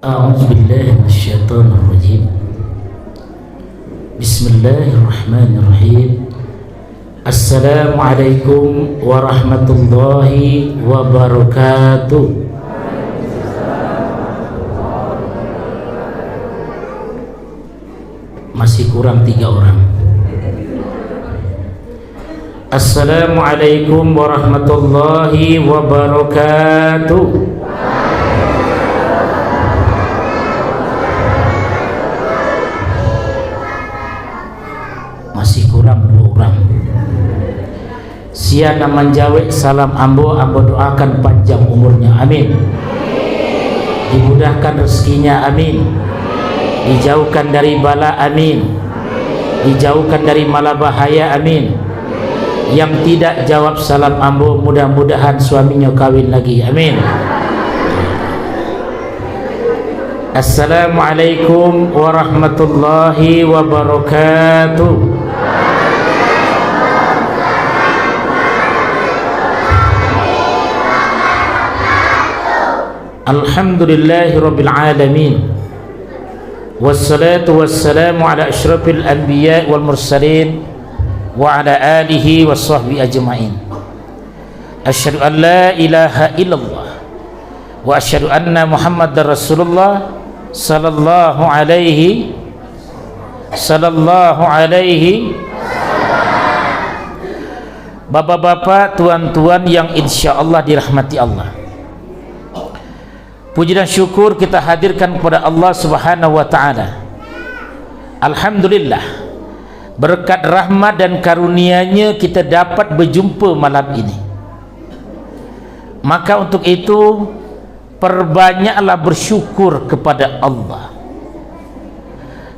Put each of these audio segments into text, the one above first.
أعوذ بالله من الشيطان الرجيم. بسم الله الرحمن الرحيم. السلام عليكم ورحمة الله وبركاته. Masih kurang 3 orang. Assalamualaikum warahmatullahi wabarakatuh. Masih kurang 2 orang. Siana manjawe salam ambo doakan panjang umurnya, amin. Dimudahkan rezekinya, amin. Dijauhkan dari bala, amin. Dijauhkan dari malabahaya, amin. Yang tidak jawab salam ambo mudah-mudahan suaminya kawin lagi, amin. Assalamualaikum warahmatullahi wabarakatuh. Alhamdulillahirabbil alamin. Wassalatu wassalamu ala asyrafil anbiya wal mursalin wa ala alihi washabbihi ajma'in. Asyhadu an la ilaha illallah wa asyhadu anna Muhammadar Rasulullah sallallahu alaihi Bapak-bapak, tuan-tuan yang insyaallah dirahmati Allah. Puji dan syukur kita hadirkan kepada Allah Subhanahu wa taala. Alhamdulillah, berkat rahmat dan karunia-Nya kita dapat berjumpa malam ini. Maka untuk itu perbanyaklah bersyukur kepada Allah.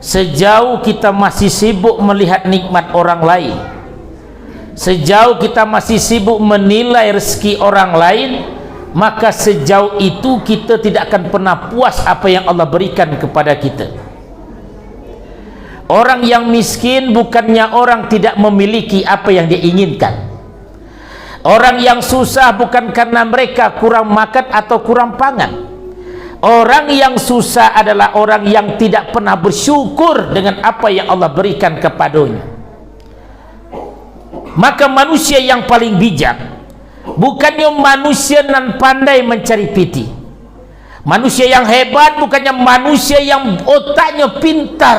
Sejauh kita masih sibuk melihat nikmat orang lain, sejauh kita masih sibuk menilai rezeki orang lain, maka sejauh itu kita tidak akan pernah puas apa yang Allah berikan kepada kita. Orang yang miskin bukannya orang tidak memiliki apa yang dia inginkan. Orang yang susah bukan karena mereka kurang makan atau kurang pangan. Orang yang susah adalah orang yang tidak pernah bersyukur dengan apa yang Allah berikan kepadanya. Maka manusia yang paling bijak bukannya manusia yang pandai mencari piti. Manusia yang hebat bukannya manusia yang otaknya pintar,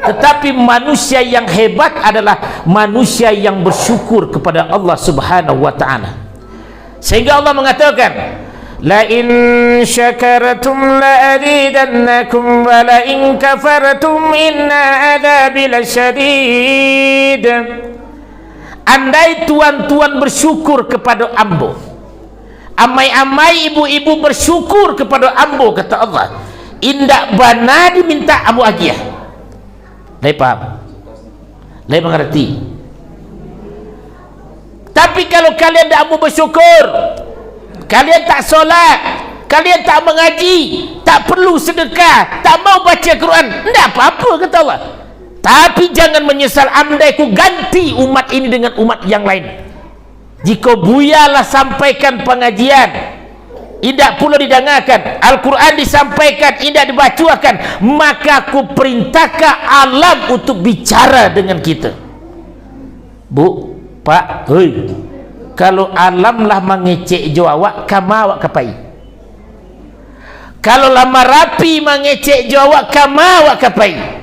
tetapi manusia yang hebat adalah manusia yang bersyukur kepada Allah Subhanahu wa taala. Sehingga Allah mengatakan, la in syakartum la azidannakum wa la in kafartum inna adzabi lasyadid. Andai tuan-tuan bersyukur kepada ambo, amai-amai ibu-ibu bersyukur kepada ambo, kata Allah, indak bana diminta ambo agiah. Lai paham? Lai mengerti? Tapi kalau kalian tidak mau bersyukur, kalian tak solat, kalian tak mengaji, tak perlu sedekah, tak mau baca Quran, tidak apa-apa, kata Allah. Tapi jangan menyesal andai ku ganti umat ini dengan umat yang lain. Jika buyalah sampaikan pengajian, tidak pula didengarkan, Al-Quran disampaikan, tidak dibacakan, maka ku perintahkan alam untuk bicara dengan kita. Bu, Pak, hei, kalau alam lah mengecek jo awak, kama awak kapai. Kalau lama rapi mengecek jo awak, kama awak kapai.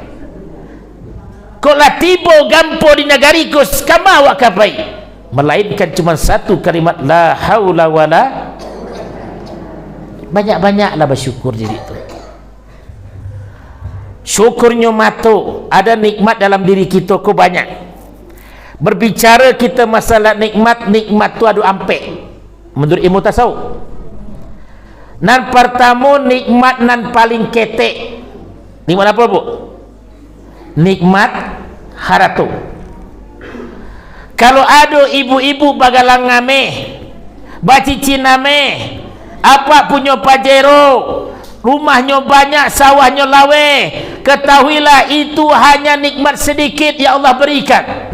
Kola tibo gampo di negariku, kama awak kapai. Melainkan cuma satu kalimat, la haula wala. Banyak-banyaklah bersyukur diri itu. Syukurnya matu, ada nikmat dalam diri kita ko banyak. Berbicara kita masalah nikmat tu adu ampe menurut ilmu tasawuf. Nan pertama nikmat nan paling ketek. Nikmat apa, Bu? Nikmat haratu. Kalau ada ibu-ibu bagalang ngame, bacici name, apa punya pajero, rumahnya banyak, sawahnya lawe, ketahuilah itu hanya nikmat sedikit yang Allah berikan.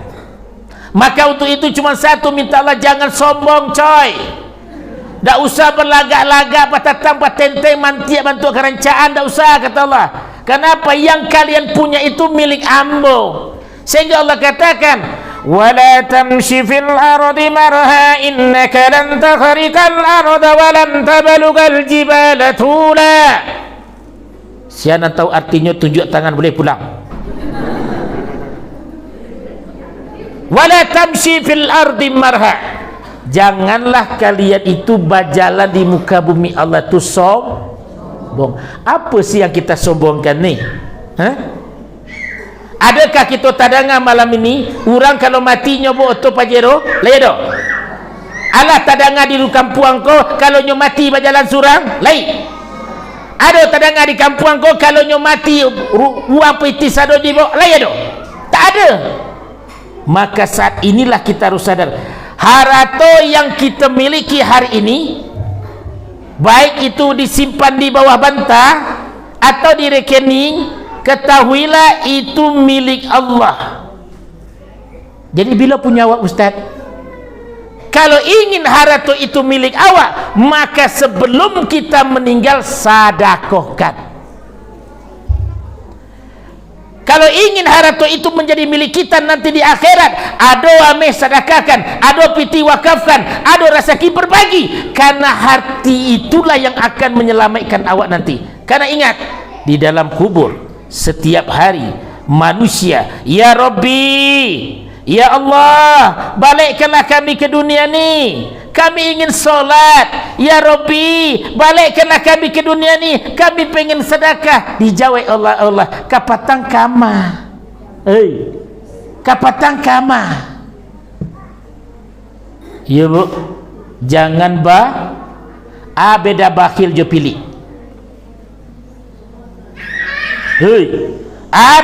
Maka untuk itu cuma satu, minta Allah jangan sombong, coy. Tak usah berlagak-lagak patatang patenteng mantiak bantu kerancaan, tak usah, kata Allah. Kenapa? Yang kalian punya itu milik ambo. Sehingga Allah katakan, wala tamshi fil ardi marha innaka lan takhriqal arda wa lan tablughal jibala tula. Siapa tahu artinya tunjuk tangan boleh pulang. Wala tamshi fil ardi marha, janganlah kalian itu berjalan di muka bumi Allah tu sombong. Apa sih yang kita sombongkan ni? Adakah kita tadangan malam ini orang kalau mati nyobo oto pajero lain do? Alah tadangan di kampung ko kalau nyo mati berjalan surang lain. Ada tadangan di kampung ko kalau nyo mati uang piti sado di bo lain do? Tak ada. Maka saat inilah kita harus sadar, harta yang kita miliki hari ini, baik itu disimpan di bawah bantal atau di rekening, ketahuilah itu milik Allah. Jadi bila punya awak Ustaz, kalau ingin harta itu milik awak, maka sebelum kita meninggal sedekahkan. Kalau ingin harta itu menjadi milik kita nanti di akhirat, ada ameh sedekahkan, ada piti wakafkan, ada rezeki berbagi, karena hati itulah yang akan menyelamatkan awak nanti. Karena ingat, di dalam kubur setiap hari manusia, ya Rabbi, ya Allah, balikkanlah kami ke dunia ni, kami ingin solat, ya Rabbi, balikkanlah kami ke dunia ni, kami pengen sedekah. Dijawab Allah, kapatang kama, kapatang kama. Ya bu, jangan beda bakhil jo pilih.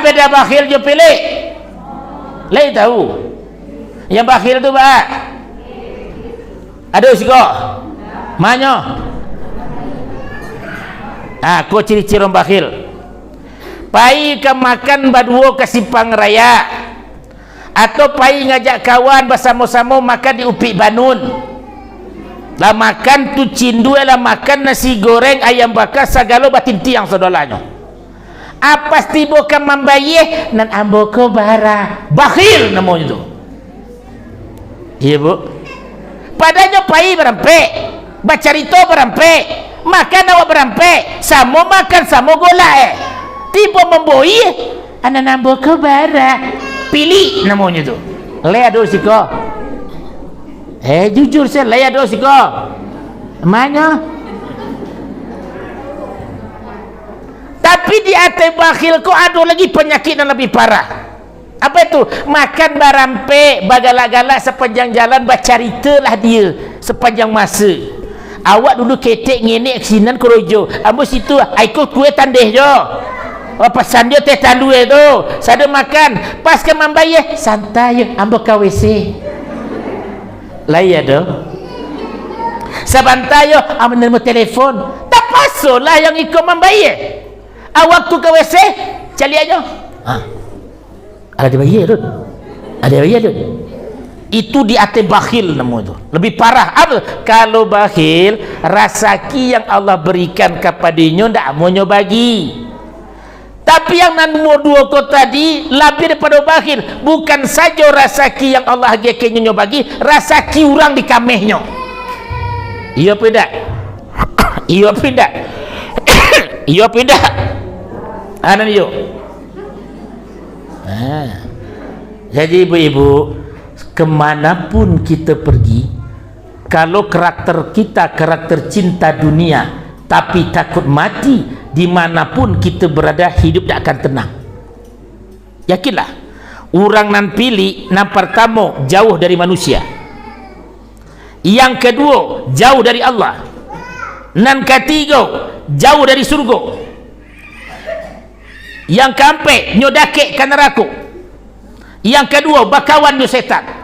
Beda bakhil jo pilih. Lai tahu yang bakhil tu ba aduh siko manyo ko ciri-ciri orang bakhil. Pai ke makan baduo ke simpang raya, atau pai ngajak kawan bersama-sama makan di Upik Banun, lah makan tu cindu, lah makan nasi goreng ayam bakar sagalo batin tiang saudaranya. Apa tibo kan membayar nan ambo ko bara bakhil namanya tu. Iya bu, padanya pai berampe, bacarito berampe, makan awak berampe, samo makan samo gola tibo memboi anak ambo ko bara pilih namanya tu. Le ado siko, jujur saya le ado siko mana. Tapi di atas bakhil kok ada lagi penyakit yang lebih parah. Apa itu? Makan barampe, bagalak-galak sepanjang jalan, bacarita lah dia sepanjang masa. Awak dulu ketek ngenek sinan kerojo, ambo situ ikut kue tandeh jo. Pesan dia teh tandu tu, sada makan, pas ke membayar santai, ambo ke WC. Laya do. Sabantai yo, ambo nerima telefon, tak pasal lah yang ikut membayar. Waktu ke WC cari aja. Ada bayar tu. Ada bayar tu. Itu di atas bakhil namanya tu. Lebih parah apa? Kalau bakhil, rezeki yang Allah berikan kepadanya ndak mau bagi. Tapi yang nomor dua kau tadi lebih daripada bakhil. Bukan saja rezeki yang Allah agaknya bagi, rezeki orang di kamehnya. Iya pindah. Iya pindah. Iya pindah. Anak yo. Jadi ibu-ibu, kemanapun kita pergi, kalau karakter kita karakter cinta dunia, tapi takut mati, dimanapun kita berada hidup tak akan tenang. Yakinlah, orang nan pilih nan pertama jauh dari manusia, yang kedua jauh dari Allah, nan ketiga jauh dari surga, yang keempat nyodake ke neraka, yang kedua bakawan nyo setan.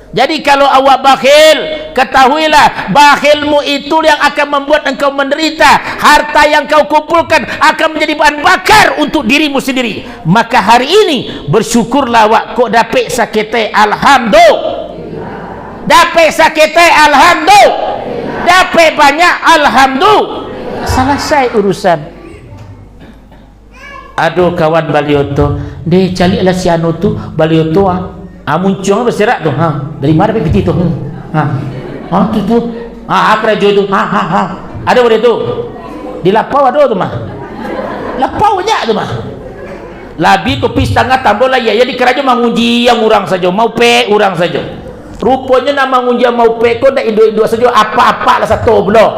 Jadi kalau awak bakhil, ketahuilah bakhilmu itu yang akan membuat engkau menderita. Harta yang kau kumpulkan akan menjadi bahan bakar untuk dirimu sendiri. Maka hari ini bersyukurlah awak kok dapat sakete, alhamdulillah. Dapat sakete, alhamdulillah. dapat banyak, alhamdulillah, selesai urusan. Aduh kawan Balioto, deh carilah si anu tu Balioto muncul berserak tu, dari mana piti tu, tu, akrajo tu, ada boleh tu, di lapau ada tu mah, lapau banyak tu mah. Labi kopi setengah tambah lah ya di keraja menguji yang orang saja, mau pe orang saja. Rupanya nama menguji yang mau pe kau dah induk saja apa-apa lah satu belum.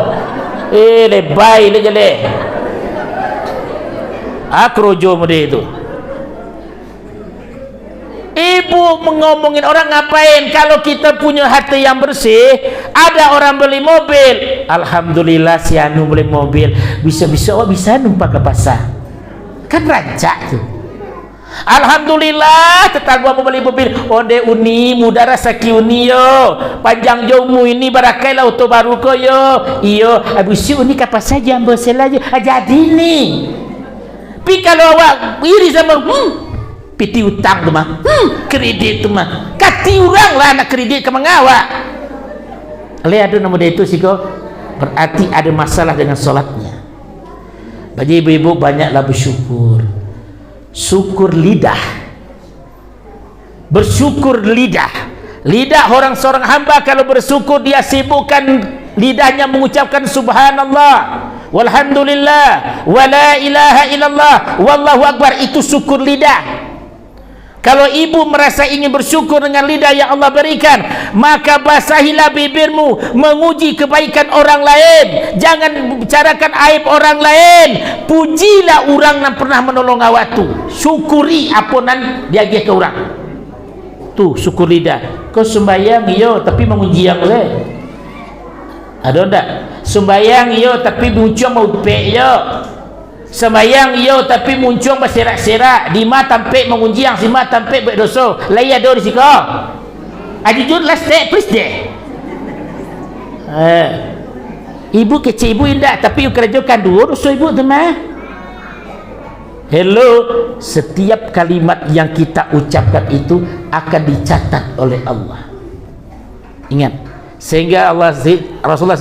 Lebay le jale. Akrojo mode itu. Ibu mengomongin orang ngapain? Kalau kita punya hati yang bersih, ada orang beli mobil, alhamdulillah si anu beli mobil, bisa-bisa bisa numpak ke pasar, kan rancak tuh. Alhamdulillah tetangga mau beli mobil, onde uni muda rasa ki uni yo, panjang jomu ini barakai lah auto baru ko yo, iyo abis uni kapas saja ambil selaja jadi nih. Pi kalau awak iri sama piti utang tu mah, kredit tu mah, kati orang lah nak kredit ke mengawak. Lihat ada nama dia itu sih kau, berarti ada masalah dengan solatnya. Bagi ibu-ibu banyaklah bersyukur. Syukur lidah, bersyukur lidah. Lidah orang seorang hamba kalau bersyukur dia sibukkan lidahnya mengucapkan subhanallah, walhamdulillah, wala ilaha illallah, wallahu akbar. Itu syukur lidah. Kalau ibu merasa ingin bersyukur dengan lidah yang Allah berikan, maka basahilah bibirmu menguji kebaikan orang lain. Jangan bicarakan aib orang lain. Pujilah orang yang pernah menolong awak tu. Syukuri apunan dia ke orang. Tu syukur lidah. Kau sembahyang yo tapi menguji yang lain. Ada tak? Sembahyang yo tapi muncul mau pek yo. Sembayang yo tapi muncul berserak-serak di mata tampik mengunjiang si mata tampik berdosa laya do di siko ajujur last day please deh. Ibu kecil ibu indah tapi kerjakan dua dosa ibu tu mah. Hello, setiap kalimat yang kita ucapkan itu akan dicatat oleh Allah. Ingat, sehingga Rasulullah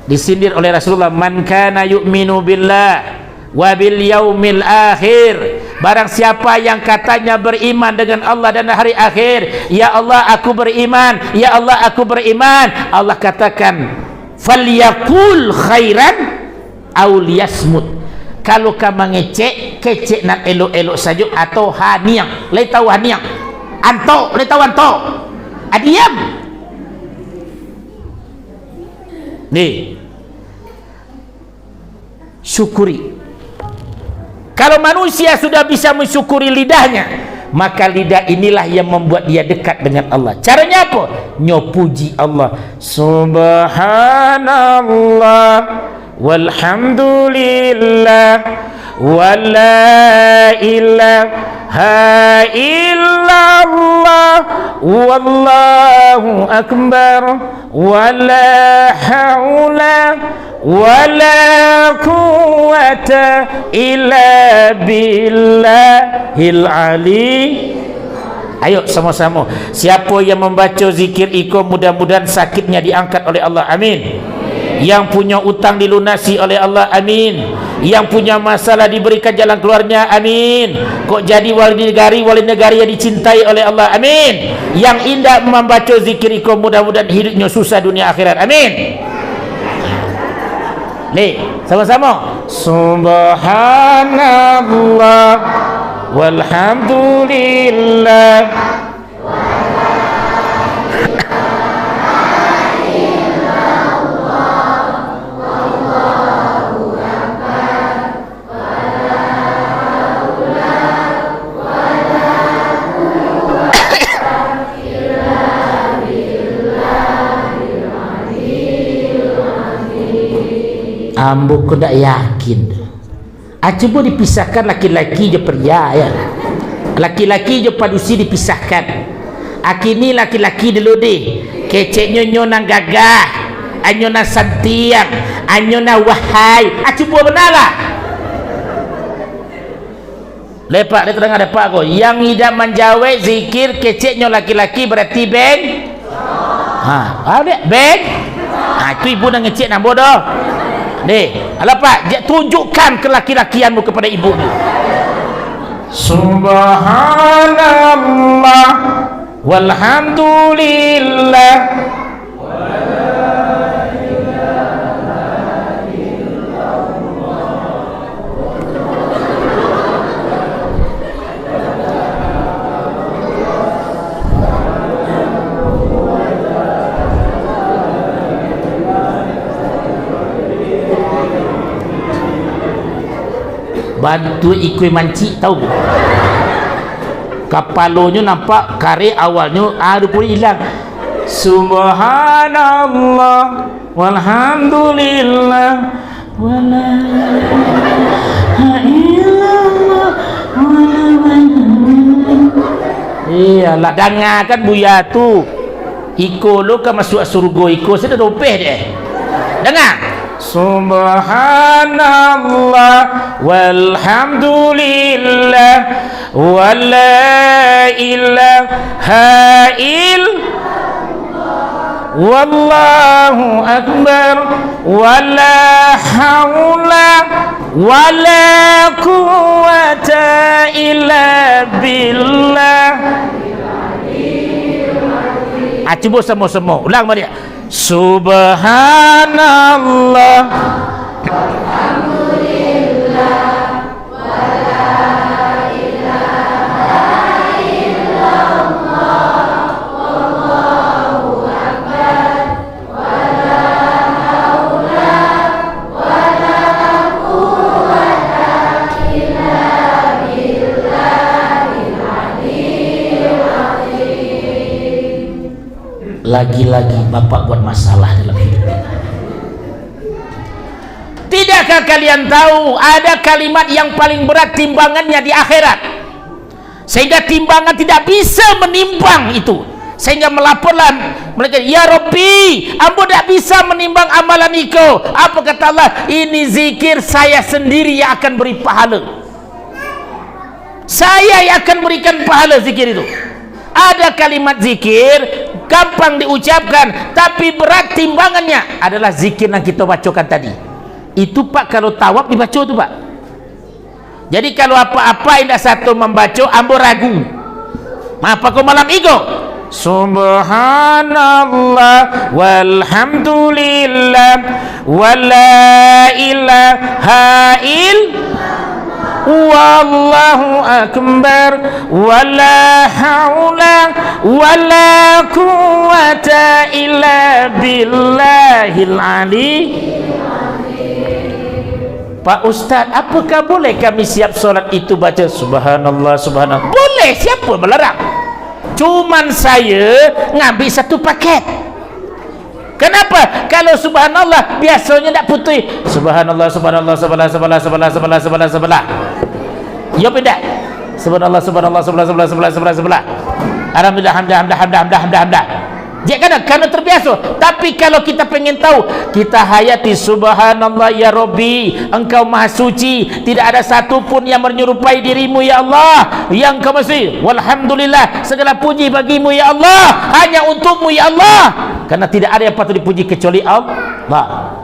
disindir oleh Rasulullah, man kana yu'minu billah wabil yaumil akhir, barang siapa yang katanya beriman dengan Allah dan hari akhir, ya Allah aku beriman, ya Allah aku beriman, Allah katakan falyakul khairan aw liyasmut. Kalau kamu ngecek kecek nak elok-elok saja atau haniang lai tahu haniang anto lai tahu anto adiam nih. Syukuri. Kalau manusia sudah bisa mensyukuri lidahnya, maka lidah inilah yang membuat dia dekat dengan Allah. Caranya apa? Nyopuji Allah. Subhanallah walhamdulillah wala ilaha illallah wallahu akbar wala haula wala quwwata illa billahil ali. Ayo sama-sama, siapa yang membaca zikir iko mudah-mudahan sakitnya diangkat oleh Allah, amin. Yang punya utang dilunasi oleh Allah, amin. Yang punya masalah diberikan jalan keluarnya, amin. Kok jadi wali negari yang dicintai oleh Allah, amin. Yang indah membaca zikir iko mudah-mudahan hidupnya susah dunia akhirat, amin. Nih, sama-sama. Subhanallah walhamdulillah ambo kau tak yakin. Coba dipisahkan laki-laki je pria ya. Laki-laki je padusi dipisahkan. Akini laki-laki dulu deh. Keceknya nyonang gagah, anyona santiang, anyona wahai. Coba benar lah. Lepak dia terang ada pak kau. Yang tidak menjawab zikir keceknya laki-laki berarti beng. Ada beng. Itu ibu nak ngecek nak bodoh. Alah Pak, tunjukkan kelaki-lakianmu kepada ibu ni. Subhanallah walhamdulillah bantu ikut mancik tahu. Kapalonya nampak kare awalnya pun hilang. Subhanallah walhamdulillah wala illallah iyalah dengar kan buya tu iko lo kan masuk surga iko sudah dopeh dia dengar Subhanallah walhamdulillah wala ilaha illallah wallahu akbar wala haula wala quwwata illa billah. Cuba semua ulang balik. Subhanallah walhamdulillah wala ilaha illallah wallahu akbar wala haula wala quwwata illa billahil aliyyil azim. Lagi-lagi bapak buat masalah dalam hidup ini. Tidakkah kalian tahu ada kalimat yang paling berat timbangannya di akhirat, sehingga timbangan tidak bisa menimbang itu, sehingga melaporkan mereka, ya Rabbi, ambo tidak bisa menimbang amalan iko. Apa kata Allah? Ini zikir saya sendiri yang akan beri pahala. Saya yang akan berikan pahala zikir itu. Ada kalimat zikir gampang diucapkan tapi berat timbangannya adalah zikir yang kita bacakan tadi. Itu Pak, kalau tawab dibaca tu Pak. Jadi kalau apa-apa indah satu membaca ambo ragu. Apa kau malam ego? Subhanallah walhamdulillah wala ilaha illallah wallahu akbar wala haula wala quwwata illa billahil aliyyil. Pak Ustaz, apakah boleh kami siap solat itu baca subhanallah subhanallah? Boleh, siapa melarang? Cuman saya ngambil satu paket. Kenapa? Kalau subhanallah biasanya tak putih. Subhanallah subhanallah sebelah. Ya beda. Subhanallah subhanallah sebelah. Alhamdulillah hamdah. Jangan karena terbiasa. Tapi kalau kita pengen tahu, kita hayati subhanallah ya Rabbi, engkau maha suci, tidak ada satu pun yang menyerupai dirimu ya Allah, yang kau masih. Walhamdulillah, segala puji bagimu ya Allah, hanya untukmu ya Allah, karena tidak ada yang patut dipuji kecuali Allah.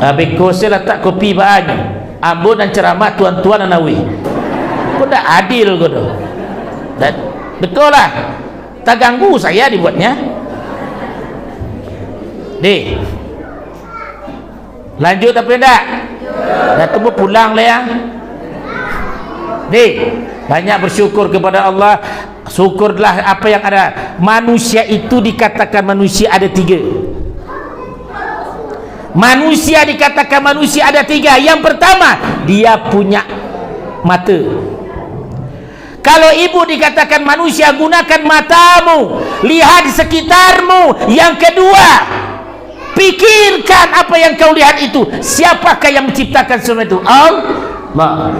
Beko saya letak kopi banyak ambon dan ceramah tuan-tuan Anawi. Kau tak adil kau tu. Betul lah, tak ganggu saya dibuatnya. Lanjut apa enggak? Dah tunggu pulang lah ya. Banyak bersyukur kepada Allah. Syukurlah apa yang ada. Manusia itu dikatakan manusia ada tiga. Manusia dikatakan manusia ada tiga. Yang pertama, dia punya mata. Kalau ibu dikatakan manusia, gunakan matamu, lihat di sekitarmu. Yang kedua, pikirkan apa yang kau lihat itu, siapakah yang menciptakan semua itu? Allah.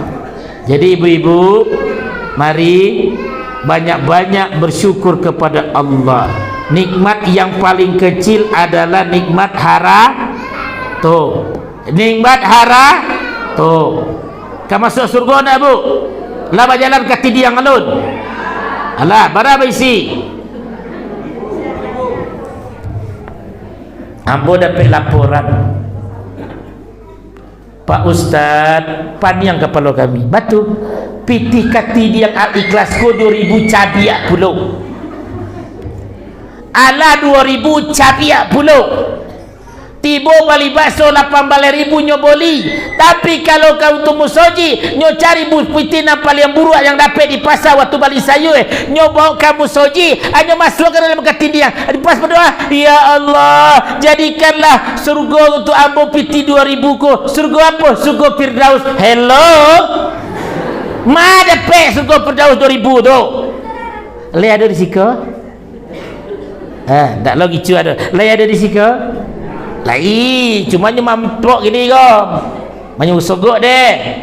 Jadi ibu-ibu, mari banyak-banyak bersyukur kepada Allah. Nikmat yang paling kecil adalah nikmat harato. Nikmat harato. Kau masuk surga nak bu? Laba jalan kaki dia ngalun. Alah, berapa isi? Ambo dapat laporan, Pak Ustaz, panjang kepala kami. Batu, piti kati dia al-ikhlas ko 2000 cabiak puluh. Ala 2000 cabiak puluh. Tibo bali bakso 18.000 nyoboli. Tapi kalau kau tu musoji, nyo cari piti nampal yang buruk yang dapat di pasar waktu bali sayu nyo bawa kamu soji, hanya masuk ke dalam ketindian. Pas berdoa, ya Allah, jadikanlah surga untuk ambo piti 2000 ko. Surga apa? Surga Firdaus. Hello. Ma dapat surga Firdaus 2000 tu. Le ada di siko? Tak lagi cu ada. Le ada di siko? Lai, cumanya mampuk gini kau. Banyak usogok deh.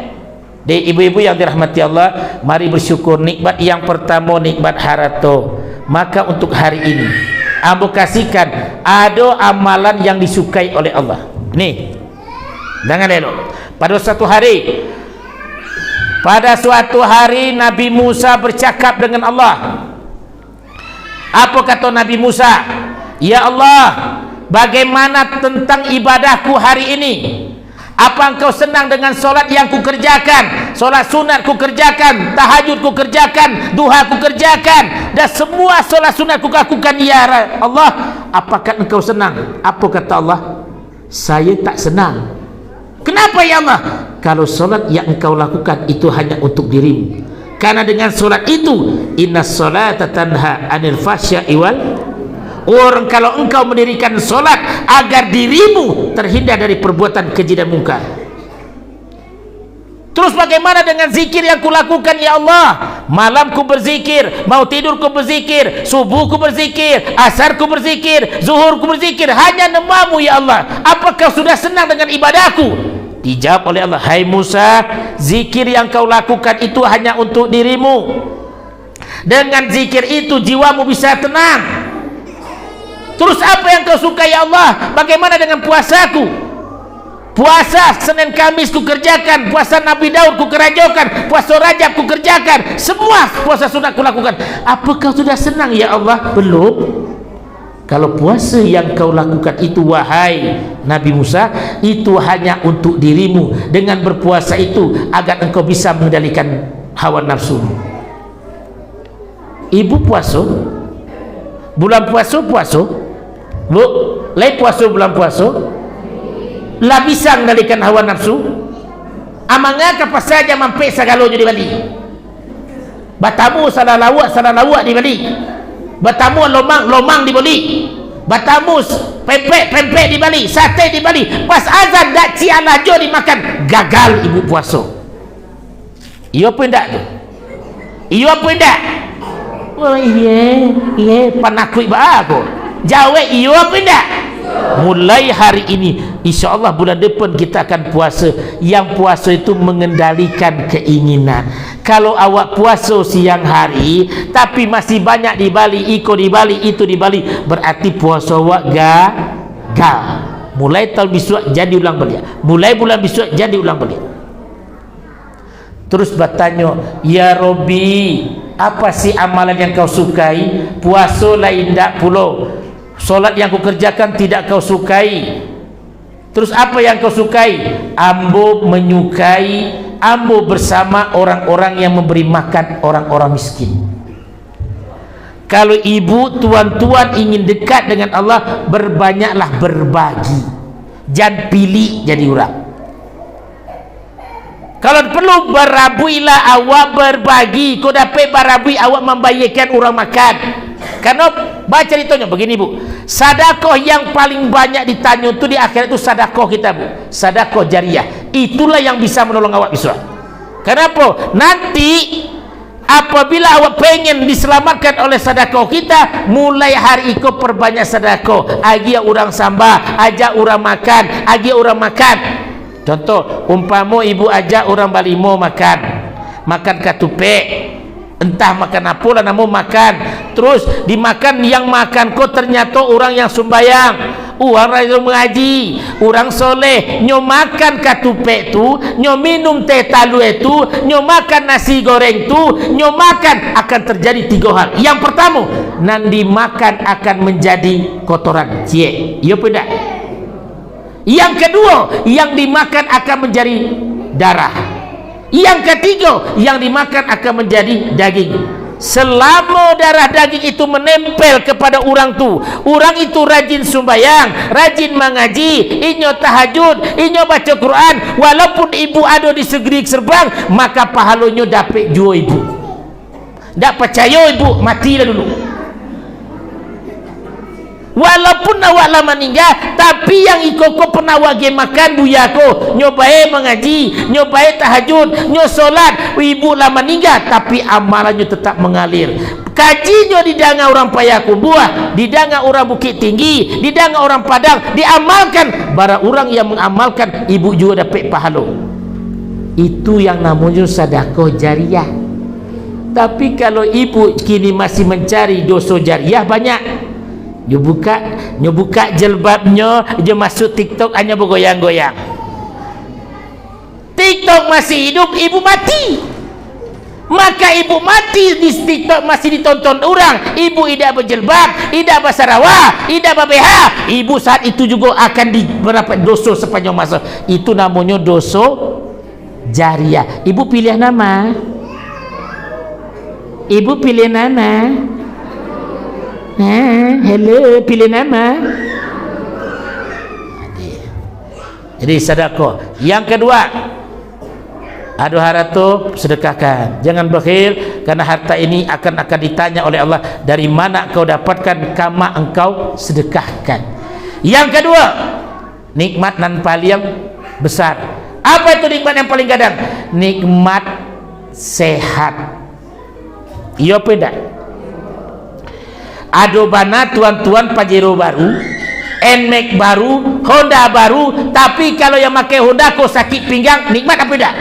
Dek ibu-ibu yang dirahmati Allah, mari bersyukur nikmat yang pertama, nikmat harato. Maka untuk hari ini, ambo kasihkan ada amalan yang disukai oleh Allah. Nih, jangan elok. Pada suatu hari Nabi Musa bercakap dengan Allah. Apa kata Nabi Musa? Ya Allah, bagaimana tentang ibadahku hari ini? Apa engkau senang dengan solat yang kukerjakan? Solat sunat kukerjakan, tahajud kukerjakan, duha kukerjakan, dan semua solat sunat kukakukan. Ya Allah, apakah engkau senang? Apa kata Allah? Saya tak senang. Kenapa ya Allah? Kalau solat yang engkau lakukan itu hanya untuk dirimu. Karena dengan solat itu, inna solata tanha anil fahsya'i wal orang, kalau engkau mendirikan solat agar dirimu terhindar dari perbuatan keji dan mungkar. Terus bagaimana dengan zikir yang kulakukan ya Allah? Malam ku berzikir, mau tidur ku berzikir, subuh ku berzikir, asar ku berzikir, zuhur ku berzikir, hanya namamu ya Allah. Apakah sudah senang dengan ibadahku? Dijawab oleh Allah, hai Musa, zikir yang kau lakukan itu hanya untuk dirimu. Dengan zikir itu jiwamu bisa tenang. Terus apa yang kau suka ya Allah? Bagaimana dengan puasaku? Puasa Senin Kamis ku kerjakan, puasa Nabi Daud ku kerjakan, puasa Rajab ku kerjakan, semua puasa sunat ku lakukan. Apakah sudah senang ya Allah? Belum. Kalau puasa yang kau lakukan itu wahai Nabi Musa, itu hanya untuk dirimu. Dengan berpuasa itu agar engkau bisa mengendalikan hawa nafsu. Ibu puasa, bulan puasa bu, lain puasa bulan puasa lah bisa mengendalikan hawa nafsu. Amangnya kapas saja mampir segalonya di Bali. Batamu salah lawak di Bali. Batamu lomang di Bali. Batamu pempek di Bali, sate di Bali. Pas azan dak cialajo dimakan, gagal ibu puasa. Iyo apa ndak tu? Iyo apa ndak? Oh iya panakui ba aku. Jawa iyo apa ndak? Mulai hari ini insyaallah bulan depan kita akan puasa. Yang puasa itu mengendalikan keinginan. Kalau awak puasa siang hari tapi masih banyak di Bali, iko di Bali, itu di Bali, berarti puasa awak gagal. Mulai tahun besok jadi ulang balik. Mulai bulan besok jadi ulang balik. Terus bertanya, ya Robbi, apa sih amalan yang kau sukai? Puasa lain tak pulau, solat yang kau kerjakan tidak kau sukai. Terus apa yang kau sukai? Ambo menyukai, ambo bersama orang-orang yang memberi makan orang-orang miskin. Kalau ibu, tuan-tuan ingin dekat dengan Allah, berbanyaklah berbagi, jangan pilih jadi orang. Kalau perlu berabuilah awak berbagi. Kau dapat berabui awak membayarkan orang makan. Karena baca ceritanya begini bu, sedekah yang paling banyak ditanya itu di akhirat itu sedekah kita bu, sedekah jariah. Itulah yang bisa menolong awak besok. Kenapa? Nanti apabila awak pengen diselamatkan oleh sedekah kita, mulai hari itu perbanyak sedekah. Ajak orang sambah, ajak orang makan, ajak orang makan. Contoh, umpama ibu ajak orang balimo makan katupek, entah makan apa lah, namun makan terus dimakan, yang makan kok ternyata orang yang sembayang, orang yang mengaji, orang soleh, nyo makan katupek tu, nyo minum teh talu itu, nyo makan nasi goreng tu, nyo makan, akan terjadi 3 hal. Yang pertama, nanti makan akan menjadi kotoran. Cie, iya tidak? Yang kedua, yang dimakan akan menjadi darah. Yang ketiga, yang dimakan akan menjadi daging. Selama darah daging itu menempel kepada orang tu, orang itu rajin sembahyang, rajin mengaji, inyo tahajud, inyo baca Quran, walaupun ibu ada di segeri serbang, maka pahalanya dapat jua ibu. Tak percaya ibu, matilah dulu. Walaupun awak lama meninggal, tapi yang ikut pernah wage makan buya ko, nyobae mengaji, nyobae tahajud, solat, ibu lama meninggal, tapi amalannya tetap mengalir. Kajinya didanga orang Payakumbuh, buah, didanga orang Bukit Tinggi, didanga orang Padang, diamalkan. Bara orang yang mengamalkan, ibu juga dapat pahala. Itu yang namanya sedekah jariah. Tapi kalau ibu kini masih mencari dosa jariah banyak. Dia buka jilbabnya, dia masuk TikTok hanya bergoyang-goyang. TikTok masih hidup, ibu mati. Maka ibu mati di TikTok masih ditonton orang. Ibu tidak berjilbab, tidak bersarawak, tidak berbeha. Ibu saat itu juga akan mendapat dosa sepanjang masa. Itu namanya dosa jariah. Ibu pilih nama. Ibu pilih nama. Hello, pilih nama. Jadi sedekah. Yang kedua, ada harta sedekahkan. Jangan bakhil, karena harta ini akan ditanya oleh Allah, dari mana kau dapatkan, kama engkau sedekahkan. Yang kedua, nikmat nan paling besar. Apa itu nikmat yang paling gadang? Nikmat sehat. Iya beda. Adobana tuan-tuan Pajero baru, Nmax baru, Honda baru, tapi kalau yang pakai Honda kok sakit pinggang, nikmat apa tidak?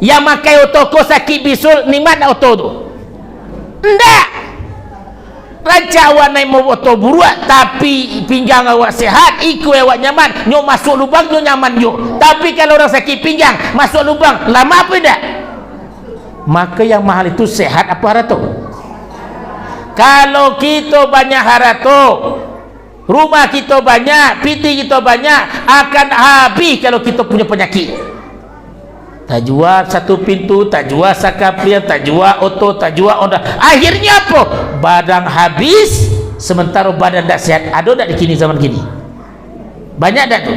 Yang pakai oto kok sakit bisul, nikmat oto tu? Enggak. Raja awak naik mau oto buruak, tapi pinggang awak sehat, iku awak nyaman, nyo masuk lubang nyo nyaman nyo. Tapi kalau orang sakit pinggang masuk lubang, lama apa tidak? Maka yang mahal itu sehat apa harta? Kalau kita banyak harta, rumah kita banyak, piti kita banyak, akan habis kalau kita punya penyakit. Tak jual satu pintu, tak jual sakaplian, tak jual oto, tak jual onda. Akhirnya apa? Badan habis, sementara badan tak sehat. Ada tak di kini zaman kini? Banyak tak tu?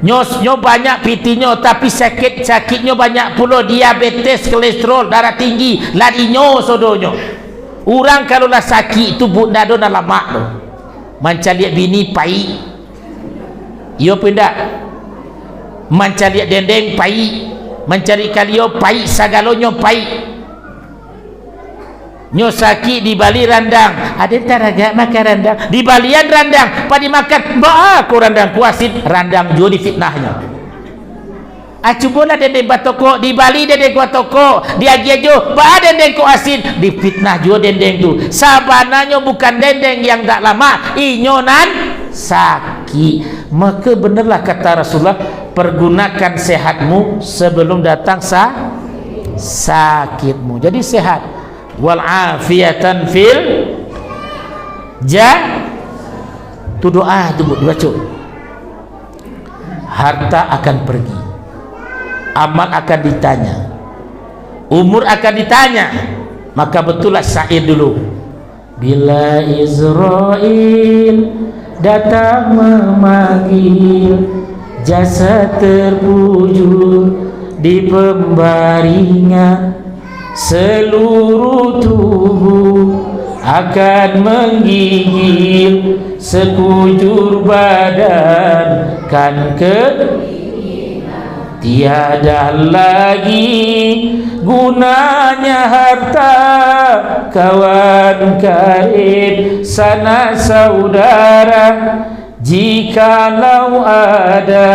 Nyosnya banyak pitinya, tapi sakitnya banyak pula. Diabetes, kolesterol, darah tinggi, larinya sodonya. Orang kalau lah sakit itu bunda do na lama tu. Manca lihat bini pai. Iyo pindah. Manca lihat dendeng pai. Mencari kalio pai, sagalonyo pai. Nyo sakit di Bali randang. Ada taraga makan randang. Di Balian randang, padi makan. Ba aku randang kuasin, randang jo di fitnahnya. Acubola dendeng batoko di Bali, dendeng batoko di Agiajo, ba dendeng ko asin, di fitnah juga dendeng tu. Sabananya bukan dendeng yang tak lama, inyonan sakit. Maka benarlah kata Rasulullah, pergunakan sehatmu sebelum datang sakitmu. Jadi sehat. Wal afiatan fil tu doa tu dibaca. Harta akan pergi, amal akan ditanya, umur akan ditanya. Maka betullah syair dulu, bila Israel datang memanggil, jasad terpujur di pembaringan, seluruh tubuh akan menggigil, sekujur badan kan tiada lagi gunanya harta, kawan karib sanak saudara, jikalau ada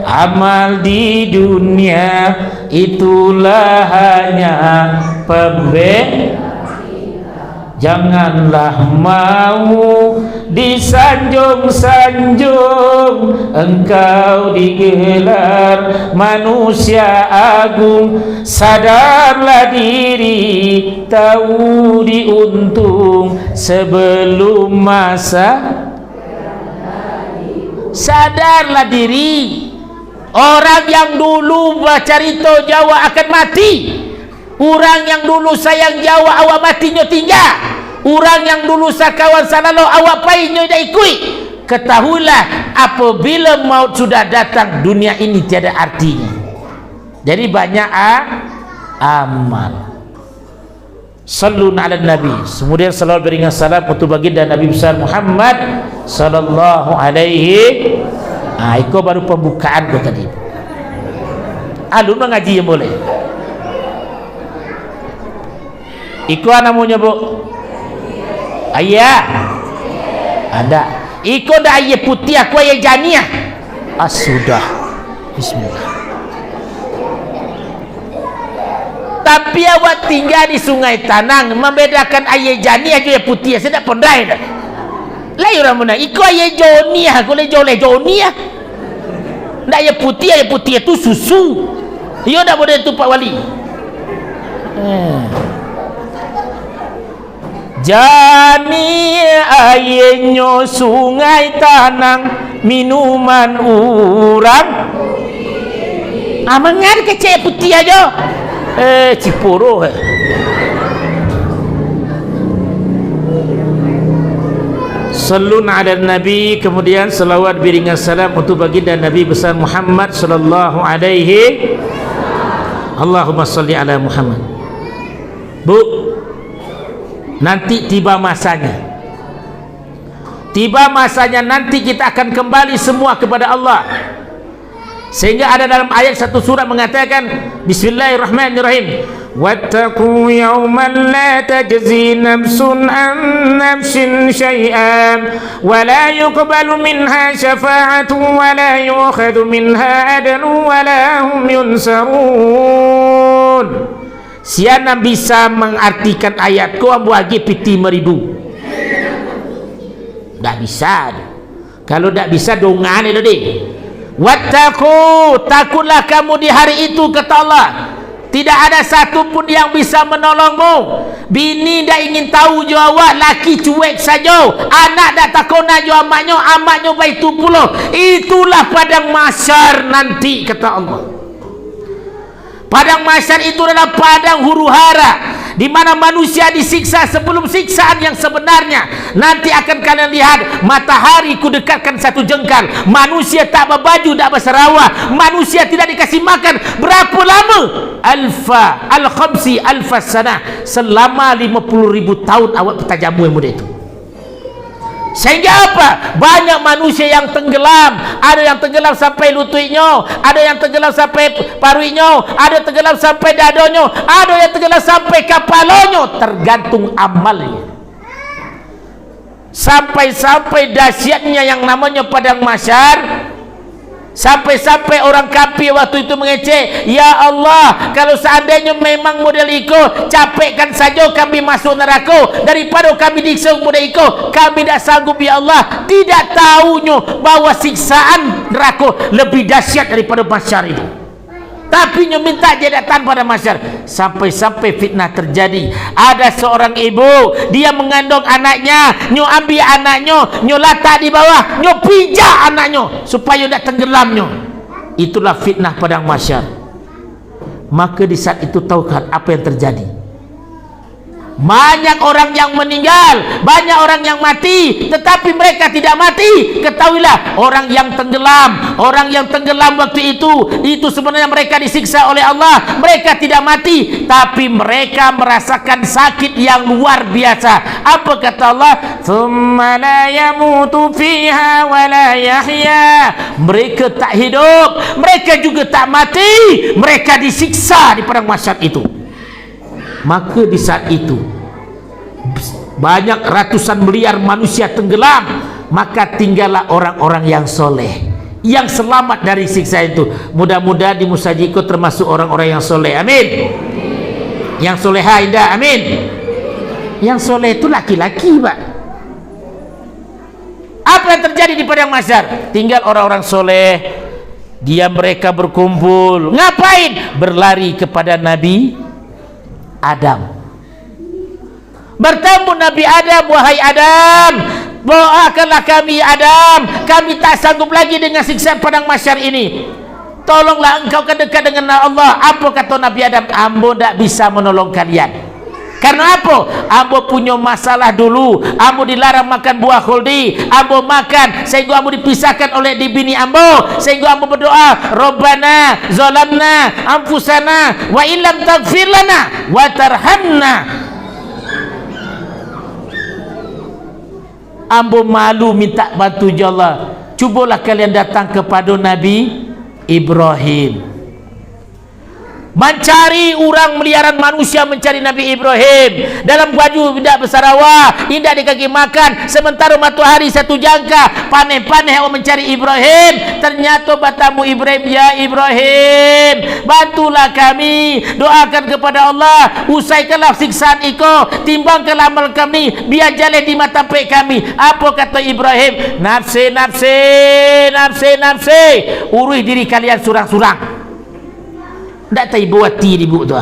amal di dunia, itulah hanya pembeda. Janganlah mau disanjung-sanjung, engkau digelar manusia agung. Sadarlah diri, tahu diuntung sebelum masa. sadarlah diri. Orang yang dulu bercerita Jawa akan mati. Orang yang dulu sayang Jawa awak matinya tinggal. Orang yang dulu sakawan salalo awak painya dah ikut. Ketahuilah apabila maut sudah datang, dunia ini tiada artinya. Jadi banyak amal. Sallu ala Nabi. Kemudian salawat berikan salam untuk baginda Nabi besar Muhammad sallallahu alaihi. Itu baru pembukaan ko tadi. Alun mengaji yang boleh. Iko namanya bu. Ayah. Ada. Iko dah ayah putih aku ayah janiah. Sudah. Bismillah. Tapi awak tinggal di Sungai Tanang, membedakan ayah jani aja putih, saya tak pandai dah. Lain orang mana? Iko ayah joni aku le joni ah. Ndak ayah putih itu susu. Yo dah boleh tu Pak Wali. Jani ayahnya Sungai Tanang, minuman urang. Mangan kecil putih aja. Cipuro. Salun ala Nabi. Kemudian salawat biringan salam untuk baginda Nabi besar Muhammad sallallahu alaihi. Allahumma salli ala Muhammad. Bu, nanti tiba masanya. Tiba masanya nanti kita akan kembali semua kepada Allah. Sehingga ada dalam ayat satu surat mengatakan Bismillahirrahmanirrahim, wattaqu yawman la tajzi nafsun an nafsin syai'an wa la yuqbalu minha syafa'atun wa la yu'khadhu minha adlun wa la hum yunsarun. Siapa bisa mengartikan ayat ko ambu agi piti meribu? Tak bisa. Kalau tak bisa dongan itu deh. Wattaqu, takutlah kamu di hari itu, kata Allah. Tidak ada satu pun yang bisa menolongmu. Bini dah ingin tahu jo awak, laki cuek saja. Anak dah takona jo amaknya baik tu pula. Itulah padang mahsyar nanti, kata Allah. Padang mahsyar itu adalah padang huru-hara, di mana manusia disiksa sebelum siksaan yang sebenarnya. Nanti akan kalian lihat matahari ku dekatkan satu jengkal. Manusia tak berbaju, tak berserawah. Manusia tidak dikasih makan. Berapa lama? Al-khamsi alfa sanah. Selama 50.000 tahun awak petajamu yang muda itu. Sehingga apa? Banyak manusia yang tenggelam. Ada yang tenggelam sampai lututnya, ada yang tenggelam sampai paruinya, ada yang tenggelam sampai dadonya, ada yang tenggelam sampai kepalanya. Tergantung amalnya. Sampai-sampai dahsyatnya yang namanya padang mahsyar. Sampai-sampai orang kafir waktu itu mengecek, ya Allah, kalau seandainya memang model iko, capekkan saja kami masuk neraka daripada kami disiksa model iko. Kami tak sanggup, ya Allah. Tidak tahunya bahwa siksaan neraka lebih dahsyat daripada mahsyar itu. Tapi nyo minta jadatan pada masyarakat. Sampai-sampai fitnah terjadi. Ada seorang ibu, dia mengandung anaknya, nyo ambil anaknya, nyo letak di bawah, nyo pijak anaknya supaya tidak tenggelamnya. Itulah fitnah padang mahsyar. Maka di saat itu tahukah apa yang terjadi? Banyak orang yang meninggal, banyak orang yang mati, tetapi mereka tidak mati. Ketahuilah, orang yang tenggelam waktu itu sebenarnya mereka disiksa oleh Allah. Mereka tidak mati, tapi mereka merasakan sakit yang luar biasa. Apa kata Allah? Tsumma la yamutu fiha wa la yahya. Mereka tak hidup, mereka juga tak mati. Mereka disiksa di padang mahsyar itu. Maka di saat itu banyak ratusan miliar manusia tenggelam, maka tinggallah orang-orang yang soleh yang selamat dari siksa itu. Mudah-mudahan di Musajiko termasuk orang-orang yang soleh, amin. Yang soleha indah, amin. Yang soleh itu laki-laki, Pak. Apa yang terjadi di padang mahsyar? Tinggal orang-orang soleh. Dia mereka berkumpul, ngapain? Berlari kepada Nabi Adam. Bertemu Nabi Adam, wahai Adam, doakanlah kami Adam, kami tak sanggup lagi dengan siksa padang mahsyar ini, tolonglah engkau dekat dengan Allah. Apa kata Nabi Adam? Ambo tak bisa menolong kalian. Karena apa? Ambo punya masalah dulu. Ambo dilarang makan buah khuldi, ambo makan sehingga ambo dipisahkan oleh bini ambo, sehingga ambo berdoa, Rabbana zalamna anfusana wa illam taghfir lana wa tarhamna. Ambo malu minta bantu ya Allah. Cubalah kalian datang kepada Nabi Ibrahim, mencari orang meliaran manusia, mencari Nabi Ibrahim dalam baju tidak bersarawak, indah di kaki makan, sementara matahari satu jangka, paneh-paneh orang mencari Ibrahim. Ternyata batamu Ibrahim, ya Ibrahim, bantulah kami, doakan kepada Allah, usaikanlah siksaan iko, timbangkanlah amal kami, biar jalan di mata pek kami. Apa kata Ibrahim? Nafsi, nafsi, nafsi, nafsi, urus diri kalian surang-surang. Tak tahu buat ti ibu tu.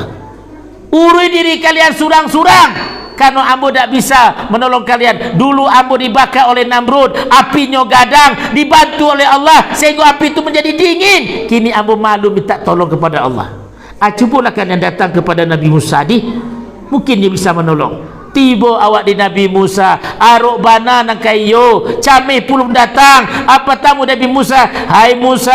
Urus diri kalian surang-surang, karena ambo tak bisa menolong kalian. Dulu ambo dibakar oleh Namrud, apinya gadang, dibantu oleh Allah sehingga api itu menjadi dingin. Kini ambo malu minta tolong kepada Allah. Cubalah kalian datang kepada Nabi Musa di, mungkin dia bisa menolong. Tiba awak di Nabi Musa, arok bana nang kayo, camih pulung datang. Apa tamu Nabi Musa? Hai Musa,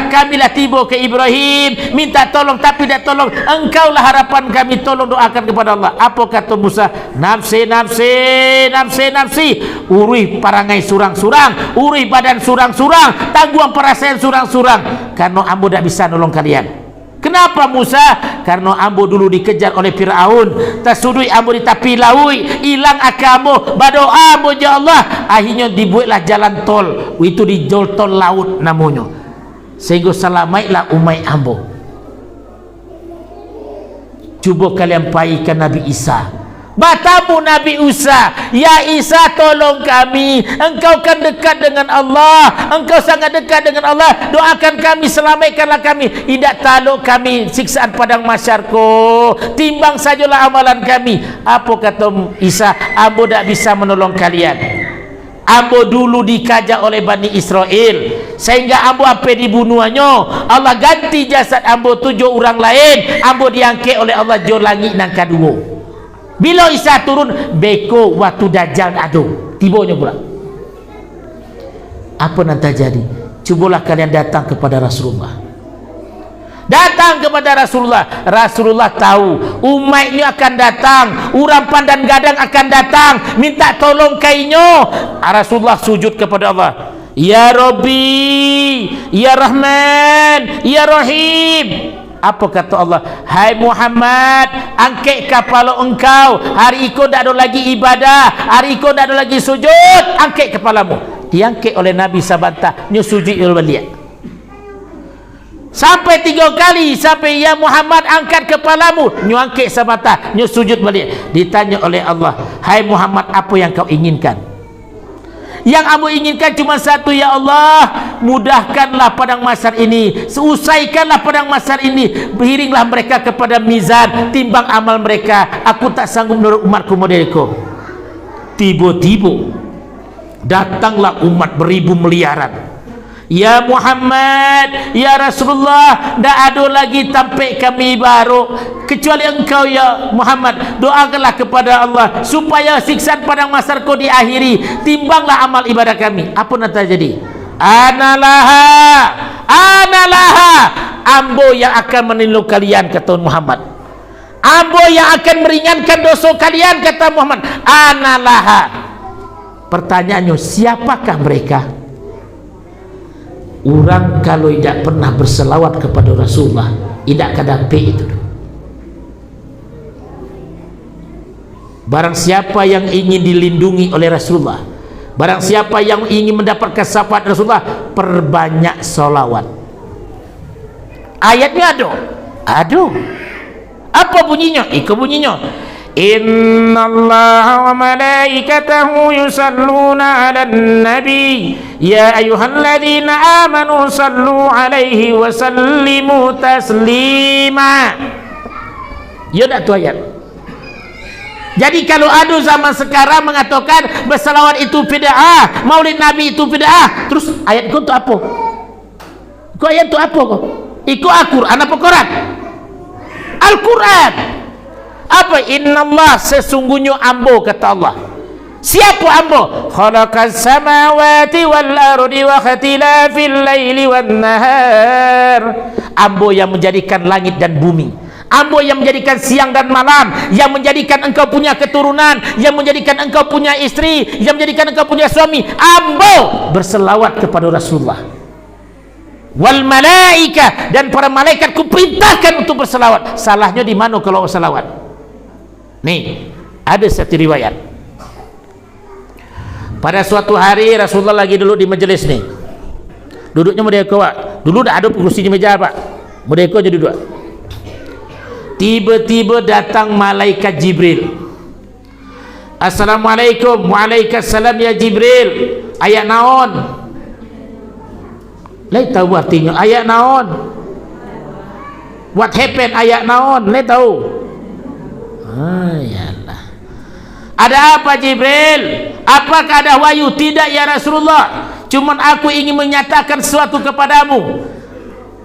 kamilah tiba ke Ibrahim, minta tolong, tapi tak tolong. Engkaulah harapan kami, tolong doakan kepada Allah. Apa kata Musa? Nafsi, nafsi, nafsi, nafsi. Urui parangai surang-surang, urui badan surang-surang, tangguang perasaan surang-surang, karena ambo tak bisa nolong kalian. Kenapa Musa? Karena ambo dulu dikejar oleh Fir'aun, tersudui ambo di tepi laut, hilang akamu, berdoa ambo ya Allah, akhirnya dibuatlah jalan tol, itu di tol laut namanya, sehingga selamatlah umat ambo. Cuba kalian paikan Nabi Isa, batamu Nabi Isa, ya Isa tolong kami, engkau kan dekat dengan Allah, engkau sangat dekat dengan Allah, doakan kami, selamatkanlah kami, tidak taluk kami siksaan padang masyarko, timbang sajalah amalan kami. Apa kata Isa? Ambo tak bisa menolong kalian. Ambo dulu dikajak oleh Bani Israel, sehingga ambo apa dibunuhnya, Allah ganti jasad ambo 7 orang lain, ambo diangkat oleh Allah jo langit nang kedua. Bila Isa turun, beko waktu Dajjal adu tibanya pula. Apa nanti jadi? Cubalah kalian datang kepada Rasulullah, datang kepada Rasulullah. Rasulullah tahu umatnya akan datang, orang pandan gadang akan datang minta tolong kainnya. Rasulullah sujud kepada Allah, ya Rabbi, ya Rahman, ya Rahim. Apa kata Allah? Hai Muhammad, angkat kepala engkau, hari itu tak ada lagi ibadah, hari itu tak ada lagi sujud, angkat kepalamu. Diangkat oleh Nabi sabanta, nyo sujud balik sampai 3 kali, sampai ya Muhammad angkat kepalamu, nyo angkat sabanta, nyo sujud balik. Ditanya oleh Allah, hai Muhammad, apa yang kau inginkan? Yang ambo inginkan cuma satu, ya Allah, mudahkanlah padang mahsyar ini, selesaikanlah padang mahsyar ini, beriringlah mereka kepada mizan, timbang amal mereka. Aku tak sanggup menurut umatku modeliku. Tiba-tiba datanglah umat beribu miliaran. Ya Muhammad, ya Rasulullah, tak ada lagi tampik kami baru kecuali engkau ya Muhammad. Doakanlah kepada Allah supaya siksaan padang mahsyar kau diakhiri, timbanglah amal ibadah kami. Apa nanti jadi? Analaha, analaha, ambo yang akan menilu kalian, kata Muhammad. Ambo yang akan meringankan dosa kalian, kata Muhammad. Analaha. Pertanyaannya, siapakah mereka? Orang kalau tidak pernah berselawat kepada Rasulullah, tidak kadapi itu. Barang siapa yang ingin dilindungi oleh Rasulullah, barang siapa yang ingin mendapatkan syafaat Rasulullah, perbanyak salawat. Ayatnya ada. Apa bunyinya? Ikut bunyinya. Innallaha wa malaikatahu yusalluna 'alan nabi ya ayyuhalladzina amanu sallu 'alaihi wa sallimu taslima. Ya dak tu ayat. Jadi kalau ada zaman sekarang mengatakan berselawat itu bid'ah, maulid Nabi itu bid'ah, terus ayat kau tu apa? Kau ayat tu apa kau? Ikut Al-Quran apa Quran? Al-Quran. Apa? Innallah, sesungguhnya ambo, kata Allah. Siapa ambo? Khalaqas samawati wal ardi wa ikhtilafil laili wan nahar. Ambo yang menjadikan langit dan bumi. Ambo yang menjadikan siang dan malam, yang menjadikan engkau punya keturunan, yang menjadikan engkau punya istri, yang menjadikan engkau punya suami. Ambo berselawat kepada Rasulullah. Wal malaika, dan para malaikat kuperintahkan untuk berselawat. Salahnya di mana kalau berselawat? Nih, ada satu riwayat. Pada suatu hari Rasulullah lagi duduk di majelis nih. Duduknya merdeka. Dulu dah ada kursi di meja, Pak. Merdeka je duduk. Tiba-tiba datang malaikat Jibril. Assalamualaikum. Waalaikumsalam ya Jibril. Ayat naon? Lai tahu artinya ayat naon? What happened ayat naon? Lai tahu? Yalah. Ada apa Jibril? Apakah ada wahyu? Tidak ya Rasulullah. Cuman aku ingin menyatakan sesuatu kepadamu.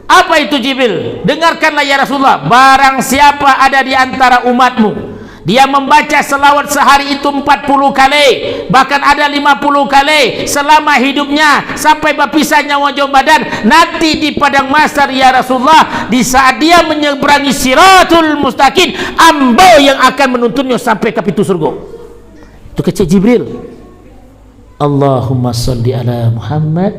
Apa itu Jibril? Dengarkanlah ya Rasulullah. Barang siapa ada di antara umatmu, dia membaca selawat sehari itu 40 kali, bahkan ada 50 kali selama hidupnya sampai berpisah nyawa jauh badan, nanti di padang mahsyar ya Rasulullah, di saat dia menyeberangi siratul mustaqim, ambo yang akan menuntunnya sampai ke pintu surga. Itu kecil Jibril. Allahumma salli ala Muhammad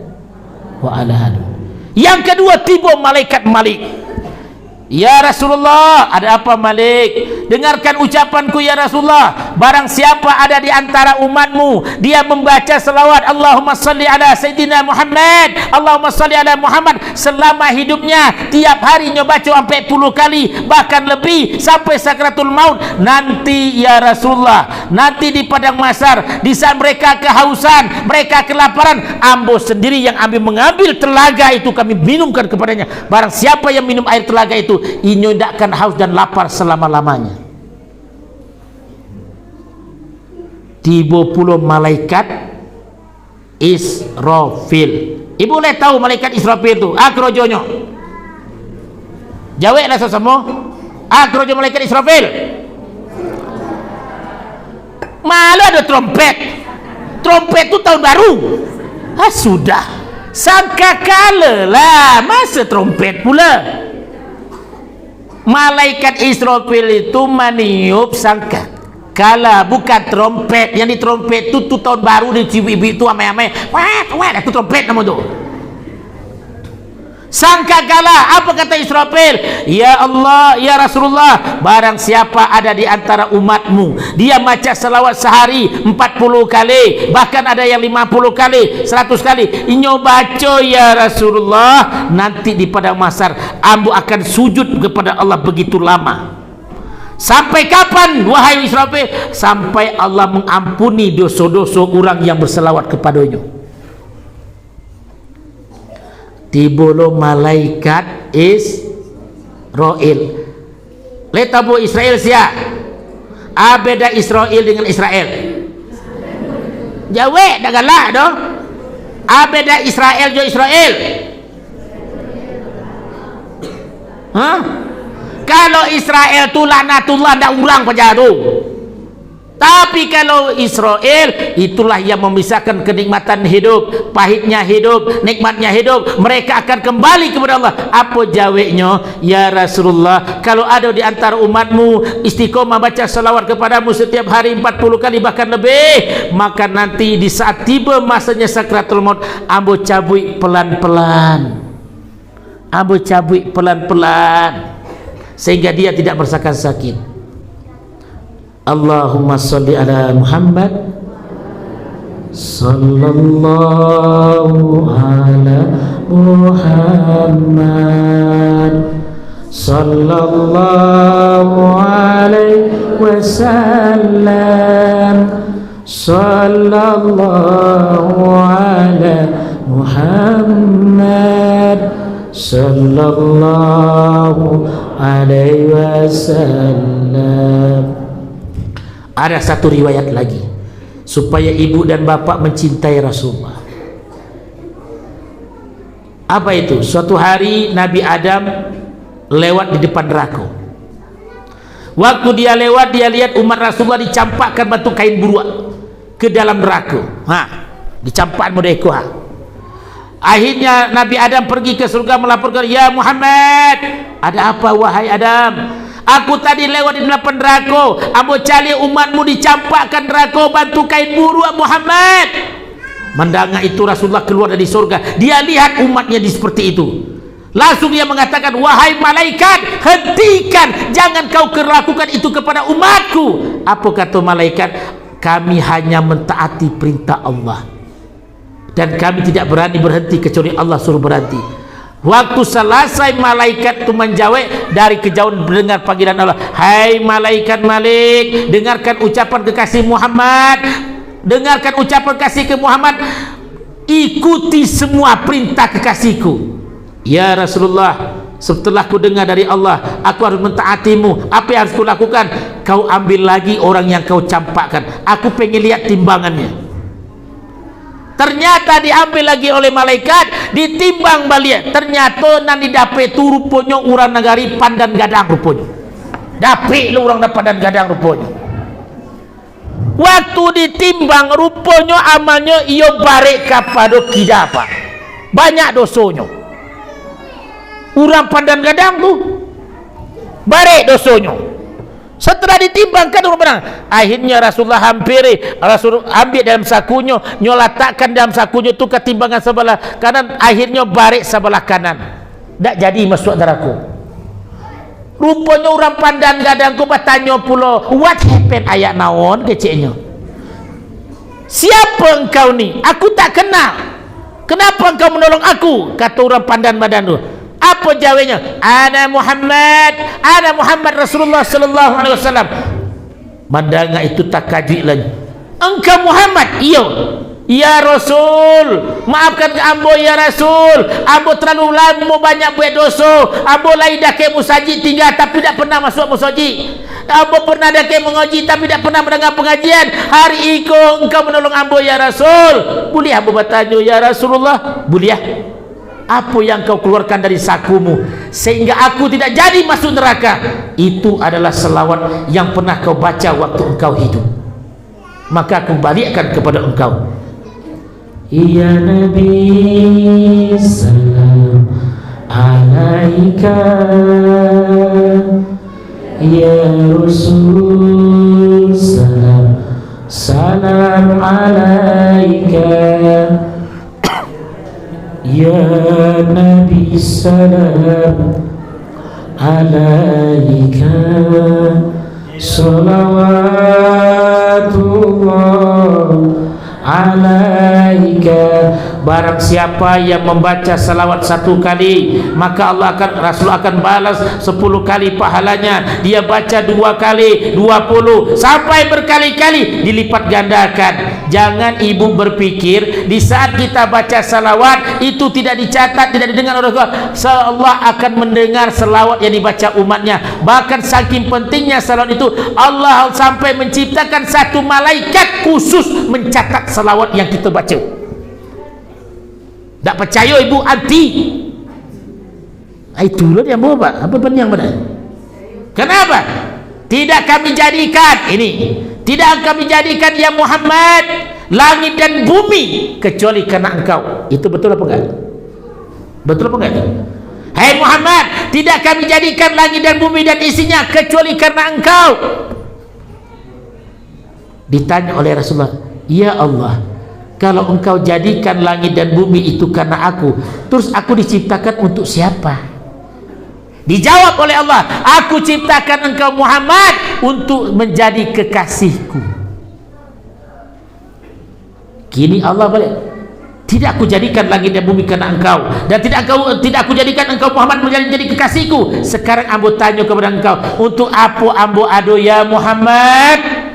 wa ala ali. Yang kedua, tiba malaikat Malik. Ya Rasulullah, ada apa Malik? Dengarkan ucapanku ya Rasulullah. Barang siapa ada di antara umatmu, dia membaca selawat Allahumma salli ala Sayyidina Muhammad, Allahumma salli ala Muhammad, selama hidupnya tiap harinya baca sampai 10 kali, bahkan lebih sampai sakratul maut. Nanti ya Rasulullah, nanti di padang mahsyar, di saat mereka kehausan, mereka kelaparan, ambo sendiri yang mengambil telaga itu, kami minumkan kepadanya. Barang siapa yang minum air telaga itu, ini tidak akan haus dan lapar selama-lamanya. Tiba puluh malaikat Israfil. Ibu boleh tahu malaikat Israfil itu akrojonya? Jawablah sesama. Akrojo malaikat Israfil. Malu ada trompet. Trompet itu tahun baru. Sudah. Sangka kala lah, masa trompet pula. Malaikat Israfil itu meniup sangka kala, bukan trompet. Yang di trompet itu tahun baru di ibu itu ame-ame. Wah, itu trompet nama tu. Sangka kala, apa kata Israfil? Ya Allah, ya Rasulullah, barang siapa ada di antara umatmu, dia baca selawat sehari 40 kali, bahkan ada yang 50 kali, 100 kali, inyo baca ya Rasulullah, nanti di padang mahsyar ambu akan sujud kepada Allah begitu lama. Sampai kapan wahai Israfil? Sampai Allah mengampuni dosa-dosa orang yang berselawat kepadanya. Tibulo malaikat Israel. Letabu Israel sia. Beda Israel dengan Israel. Jawa dah galak doh. Beda Israel jo Israel. Kalau Israel tu laknatullah ndak ulang penjara. Tapi kalau Israel, itulah yang memisahkan kenikmatan hidup, pahitnya hidup, nikmatnya hidup. Mereka akan kembali kepada Allah. Apa jawabnya? Ya Rasulullah, kalau ada di antara umatmu istiqomah baca salawat kepadamu setiap hari 40 kali bahkan lebih, maka nanti di saat tiba masanya sakratul maut, ambo cabui pelan-pelan. Ambo cabui pelan-pelan sehingga dia tidak merasakan sakit. Allahumma salli ala Muhammad sallallahu ala Muhammad sallallahu alaihi wasallam sallallahu ala Muhammad sallallahu alaihi wasallam. Ada satu riwayat lagi, supaya ibu dan bapak mencintai Rasulullah. Apa itu? Suatu hari Nabi Adam lewat di depan neraka. Waktu dia lewat, dia lihat umat Rasulullah dicampakkan batu kain buruak ke dalam neraka. Dicampakkan modeko. Akhirnya Nabi Adam pergi ke surga melaporkan, "Ya Muhammad, ada apa wahai Adam? Aku tadi lewat di depan neraka, ambo cari umatmu dicampakkan neraka batu kain buruak Muhammad." Mendengar itu Rasulullah keluar dari surga. Dia lihat umatnya seperti itu. Langsung dia mengatakan, "Wahai malaikat, hentikan, jangan kau lakukan itu kepada umatku." Apa kata malaikat? "Kami hanya mentaati perintah Allah, dan kami tidak berani berhenti kecuali Allah suruh berhenti." Waktu selesai malaikat itu menjawab, dari kejauhan mendengar panggilan Allah, "Hai malaikat Malik, dengarkan ucapan kekasih Muhammad, dengarkan ucapan kasih ke Muhammad, ikuti semua perintah kekasihku." "Ya Rasulullah, setelah ku dengar dari Allah, aku harus mentaatimu. Apa yang harus ku lakukan?" "Kau ambil lagi orang yang kau campakkan, aku pengen lihat timbangannya." Ternyata diambil lagi oleh malaikat, ditimbang balik. Ternyata nanti dapat tu rupanya orang negari pandan gadang rupanya. Dapat lu orang pandan gadang rupanya. Waktu ditimbang rupanya amalnya ia barik kepada kita apa? Banyak dosanya. Orang pandan gadang tu barik dosanya. Setelah ditimbangkan orang benar, akhirnya Rasulullah Rasul ambil dalam sakunya, nyolatakkan dalam sakunya tu ketimbangan sebelah kanan, akhirnya barik sebelah kanan. Tak jadi masuk neraka. Rupanya orang pandan gadang ku bertanya pula, "What happened ayat naon keciknya? Siapa engkau ni? Aku tak kenal. Kenapa engkau menolong aku?" Kata orang pandan badan tu. Apa jawabnya? Ana Muhammad Rasulullah sallallahu alaihi wasallam." Mendengar itu tak kaji lagi. "Engkau Muhammad?" "Iya." "Ya Rasul, maafkan ambo ya Rasul, ambo terlalu lama banyak buat dosa, ambo lain dah ke musaji tinggal tapi tak pernah masuk musaji, ambo pernah dah ke mengaji tapi tak pernah mendengar pengajian. Hari ini engkau menolong ambo ya Rasul." "Boleh ambo bertanya ya Rasulullah?" "Boleh." "Apa yang kau keluarkan dari sakumu sehingga aku tidak jadi masuk neraka?" "Itu adalah selawat yang pernah kau baca waktu engkau hidup, maka aku balikkan kepada engkau." "Ya Nabi, salam alaika, ya Rasul, salam alaika, ya Nabi, salam alaika, salawatullah alaika." Barang siapa yang membaca salawat 1 kali, maka Rasul akan balas 10 kali pahalanya. Dia baca 2 kali 20 sampai berkali-kali dilipat gandakan. Jangan ibu berpikir di saat kita baca salawat itu tidak dicatat, tidak didengar oleh Allah. Allah akan mendengar salawat yang dibaca umatnya. Bahkan saking pentingnya salawat itu, Allah sampai menciptakan satu malaikat khusus mencatat salawat yang kita baca. Tak percaya ibu, anti. Itulah yang buat apa yang benar. Kenapa? Tidak kami jadikan ini, tidak kami jadikan ya Muhammad langit dan bumi kecuali karena engkau. Itu betul apa enggak? Betul apa enggak? Hai Muhammad, tidak kami jadikan langit dan bumi dan isinya kecuali karena engkau. Ditanya oleh Rasulullah, "Ya Allah, kalau engkau jadikan langit dan bumi itu karena aku, terus aku diciptakan untuk siapa?" Dijawab oleh Allah, "Aku ciptakan engkau Muhammad untuk menjadi kekasihku." Kini Allah balik, "Tidak aku jadikan langit dan bumi karena engkau, dan tidak aku jadikan engkau Muhammad menjadi kekasihku. Sekarang ambo tanya kepada engkau, untuk apa ambo ado ya Muhammad?"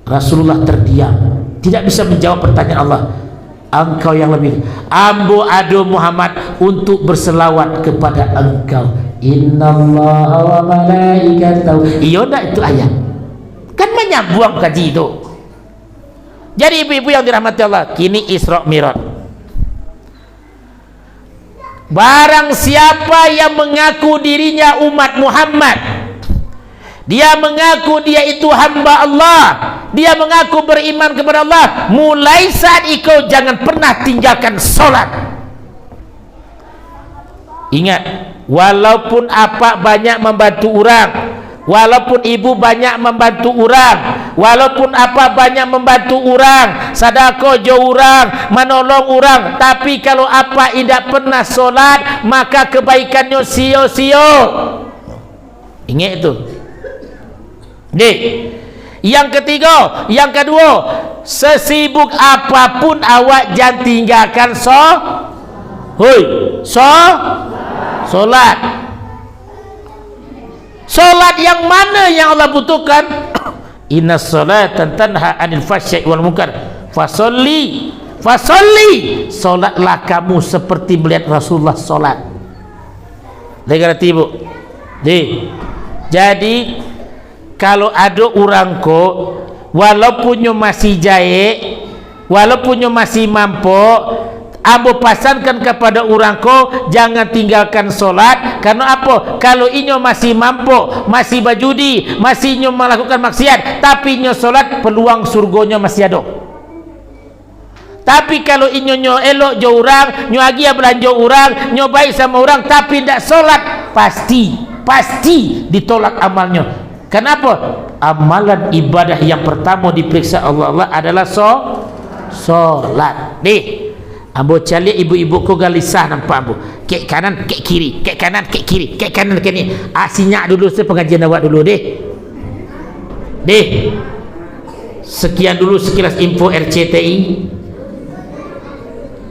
Rasulullah terdiam, tidak bisa menjawab pertanyaan Allah. "Engkau yang lebih, ambo ado Muhammad untuk berselawat kepada engkau. Innallaha wa malaikatahu." Iya tak itu ayat? Kan banyak buang kaji itu. Jadi ibu-ibu yang dirahmati Allah, kini Isra Mi'raj. Barang siapa yang mengaku dirinya umat Muhammad, dia mengaku dia itu hamba Allah, dia mengaku beriman kepada Allah, mulai saat itu jangan pernah tinggalkan solat. Ingat, walaupun apa banyak membantu orang, walaupun ibu banyak membantu orang, walaupun apa banyak membantu orang, sedekah jo orang, menolong orang, tapi kalau apa tidak pernah solat, maka kebaikannya sia-sia. Ingat itu. Dek. Yang ketiga, yang kedua, sesibuk apapun awak jangan tinggalkan solat. Solat yang mana yang Allah butuhkan? Inna salatan tanha anil fahsya'i wal munkar fasolli. Solatlah kamu seperti melihat Rasulullah solat. Dengar ibu. Jadi kalau ada orang ko, walaupun masih jahit, walaupun masih mampu, ambo pasankan kepada orang ko, jangan tinggalkan solat. Karena apa? Kalau inyo masih mampu, masih bajudi, masih inyo melakukan maksiat, tapi inyo solat, peluang surgonya masih ada. Tapi kalau inyo elok jo orang, nyo agi belanja orang, nyo baik sama orang, tapi tidak solat, pasti ditolak amalnya. Kenapa? Amalan ibadah yang pertama diperiksa Allah adalah solat. Nih, ambo cari ibu-ibu ko galisah nampak ambo. Kek kanan, kek kiri, kek kanan, kek kiri, kek kanan, kek ni. Sinyak dulu pengajian awak dulu deh. Sekian dulu sekilas info RCTI.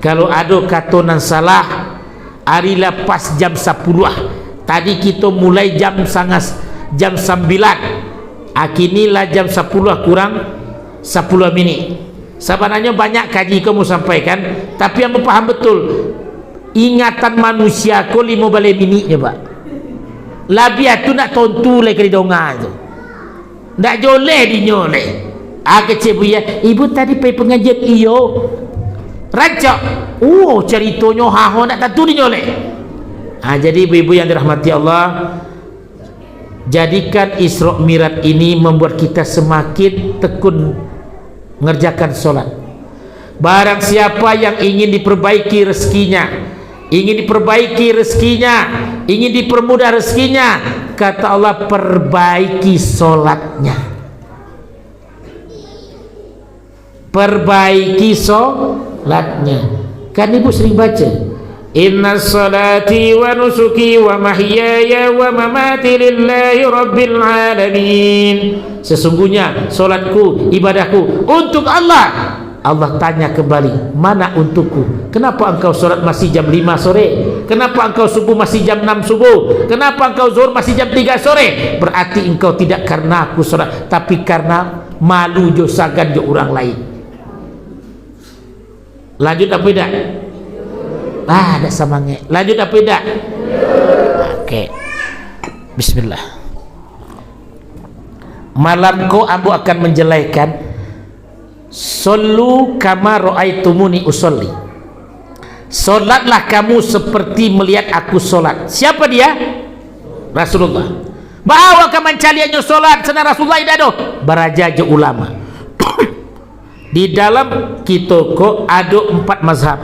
Kalau ada katonan salah, hari lepas jam 10. Tadi kita mulai jam 9. Akinilah jam 10 kurang 10 minit. Sebenarnya banyak kaji kamu sampaikan, tapi yang paham betul ingatan manusia ko 5 minit je pak. Labia tu nak tontu le ke donga tu. Ndak joleh dinyole. Kecil buya, ibu tadi pergi pengajian iyo. Rancak. Ceritanya haho nak tentu dinyole. Jadi ibu-ibu yang dirahmati Allah, jadikan Isra Mi'raj ini membuat kita semakin tekun mengerjakan solat. Barang siapa yang ingin diperbaiki rezekinya, ingin dipermudah rezekinya, kata Allah, perbaiki solatnya. Kan ibu sering baca, inna salati wa nusuki wa mahyaya wa mamati lillahi rabbil alamin. Sesungguhnya solatku, ibadahku untuk Allah. Allah tanya kembali, mana untukku? Kenapa engkau solat masih jam 5 sore? Kenapa engkau subuh masih jam 6 subuh? Kenapa engkau zuhur masih jam 3 sore? Berarti engkau tidak karena aku solat, tapi karena malu josagan jo orang lain. Lanjut apa tidak? Ada semangat. Lanjut apa tidak? Oke. Bismillah. Malam ko ambo akan menjelaikan sallu kama ra'aitumuni usolli. Solatlah kamu seperti melihat aku solat. Siapa dia? Rasulullah. Bawa ke mencaliannya solat sana Rasulullah idado. Baraja je ulama. Di dalam kita ko ada 4 mazhab.